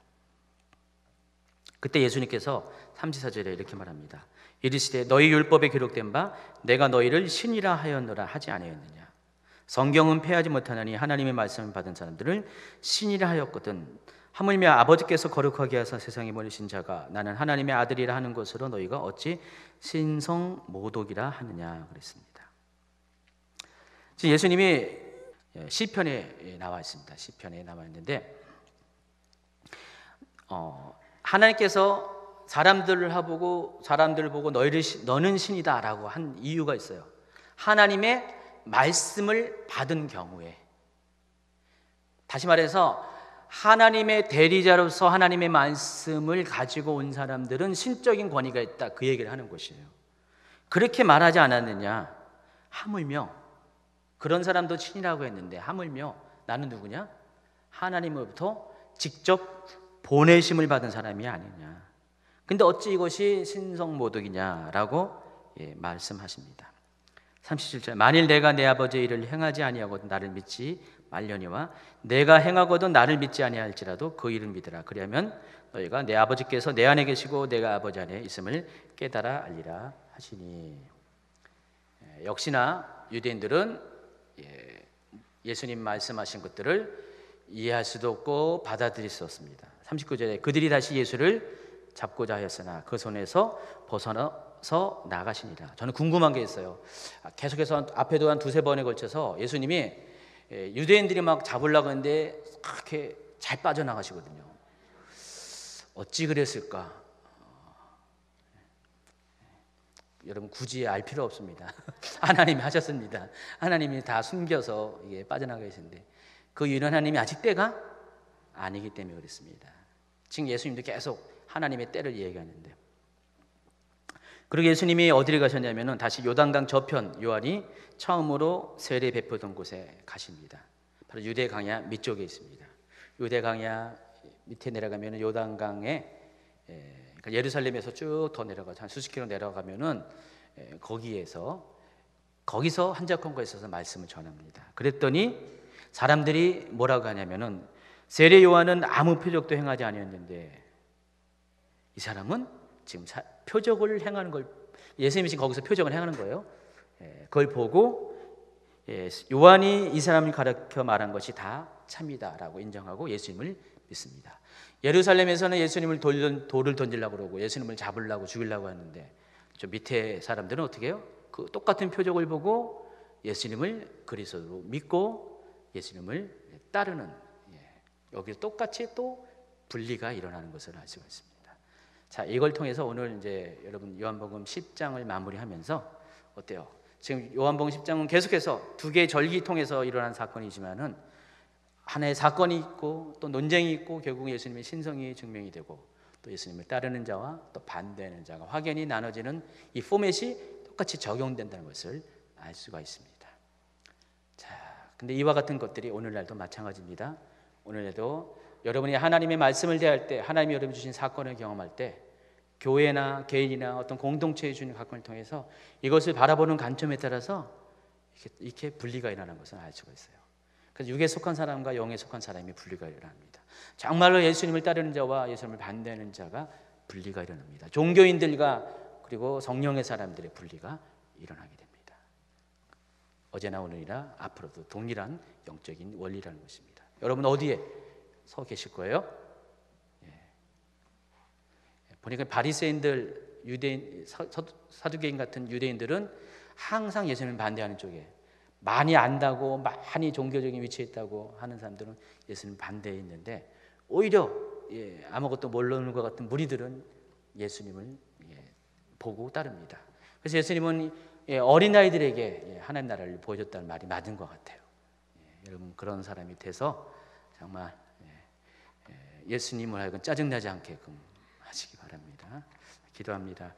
[SPEAKER 1] 그때 예수님께서 34절에 이렇게 말합니다. 이르시되 너희 율법에 기록된 바 내가 너희를 신이라 하였노라 하지 아니하였느냐. 성경은 패하지 못하나니 하나님의 말씀을 받은 사람들을 신이라 하였거든. 하물며 아버지께서 거룩하게 하사 세상에 보내신 자가 나는 하나님의 아들이라 하는 것으로 너희가 어찌 신성모독이라 하느냐 그랬습니다. 지금 예수님이 시편에 나와 있습니다. 시편에 나와 있는데 하나님께서 사람들을 보고 너는 신이다라고 한 이유가 있어요. 하나님의 말씀을 받은 경우에, 다시 말해서 하나님의 대리자로서 하나님의 말씀을 가지고 온 사람들은 신적인 권위가 있다, 그 얘기를 하는 것이에요. 그렇게 말하지 않았느냐? 하물며 그런 사람도 신이라고 했는데 하물며 나는 누구냐? 하나님으로부터 직접 보내심을 받은 사람이 아니냐. 근데 어찌 이것이 신성모독이냐라고 말씀하십니다. 37절 만일 내가 내 아버지의 일을 행하지 아니하고 나를 믿지 말려니와 내가 행하거든 나를 믿지 아니할지라도 그 일을 믿으라. 그리하면 너희가 내 아버지께서 내 안에 계시고 내가 아버지 안에 있음을 깨달아 알리라 하시니. 역시나 유대인들은 예수님 말씀하신 것들을 이해할 수도 없고 받아들일 수 없습니다. 39절에 그들이 다시 예수를 잡고자 하였으나 그 손에서 벗어나서 나가시니라. 저는 궁금한 게 있어요. 계속해서 앞에도 한 두세 번에 걸쳐서 예수님이 유대인들이 막 잡으려고 하는데 그렇게 잘 빠져나가시거든요. 어찌 그랬을까? 여러분 굳이 알 필요 없습니다. 하나님이 하셨습니다. 하나님이 다 숨겨서 이게 빠져나가 계신데 그 이유는 하나님이 아직 때가 아니기 때문에 그렇습니다. 지금 예수님도 계속 하나님의 때를 얘기하는데, 그리고 예수님이 어디를 가셨냐면은 다시 요단강 저편 요한이 처음으로 세례 베푸던 곳에 가십니다. 바로 유대 강야 밑쪽에 있습니다. 유대 강야 밑에 내려가면은 요단강에 그러니까 예루살렘에서 쭉 더 내려가서 한 수십 킬로 내려가면은 거기서 한적한 곳에 있어서 말씀을 전합니다. 그랬더니 사람들이 뭐라고 하냐면은 세례 요한은 아무 표적도 행하지 아니었는데 이 사람은 지금 표적을 행하는 걸, 예수님이 지금 거기서 표적을 행하는 거예요. 그걸 보고 요한이 이 사람을 가르쳐 말한 것이 다 참이다라고 인정하고 예수님을 믿습니다. 예루살렘에서는 예수님을 돌을 던지려고 그러고 예수님을 잡으려고 죽이려고 하는데 저 밑에 사람들은 어떻게 해요? 그 똑같은 표적을 보고 예수님을 그리스도로 믿고 예수님을 따르는, 여기 똑같이 또 분리가 일어나는 것을 알 수가 있습니다. 자, 이걸 통해서 오늘 이제 여러분 요한복음 10장을 마무리하면서 어때요? 지금 요한복음 10장은 계속해서 두 개의 절기 통해서 일어난 사건이지만은 하나의 사건이 있고 또 논쟁이 있고 결국 예수님의 신성이 증명이 되고 또 예수님을 따르는 자와 또 반대하는 자가 확연히 나눠지는 이 포맷이 똑같이 적용된다는 것을 알 수가 있습니다. 자, 근데 이와 같은 것들이 오늘날도 마찬가지입니다. 오늘날도 여러분이 하나님의 말씀을 대할 때, 하나님이 여러분 주신 사건을 경험할 때 교회나 개인이나 어떤 공동체에 주는 사건을 통해서 이것을 바라보는 관점에 따라서 이렇게 분리가 일어나는 것을 알 수가 있어요. 그래서 육에 속한 사람과 영에 속한 사람이 분리가 일어납니다. 정말로 예수님을 따르는 자와 예수님을 반대하는 자가 분리가 일어납니다. 종교인들과 그리고 성령의 사람들의 분리가 일어나게 됩니다. 어제나 오늘이나 앞으로도 동일한 영적인 원리라는 것입니다. 여러분 어디에 서 계실 거예요? 보니까 바리새인들, 유대인, 사두개인 같은 유대인들은 항상 예수님을 반대하는 쪽에, 많이 안다고 많이 종교적인 위치에 있다고 하는 사람들은 예수님 반대에 있는데 오히려 아무것도 모르는 것 같은 무리들은 예수님을 보고 따릅니다. 그래서 예수님은 어린아이들에게 하나님 나라를 보여줬다는 말이 맞은 것 같아요. 여러분 그런 사람이 돼서 정말 예수님을 하여금 짜증나지 않게끔 하시기 바랍니다. 기도합니다.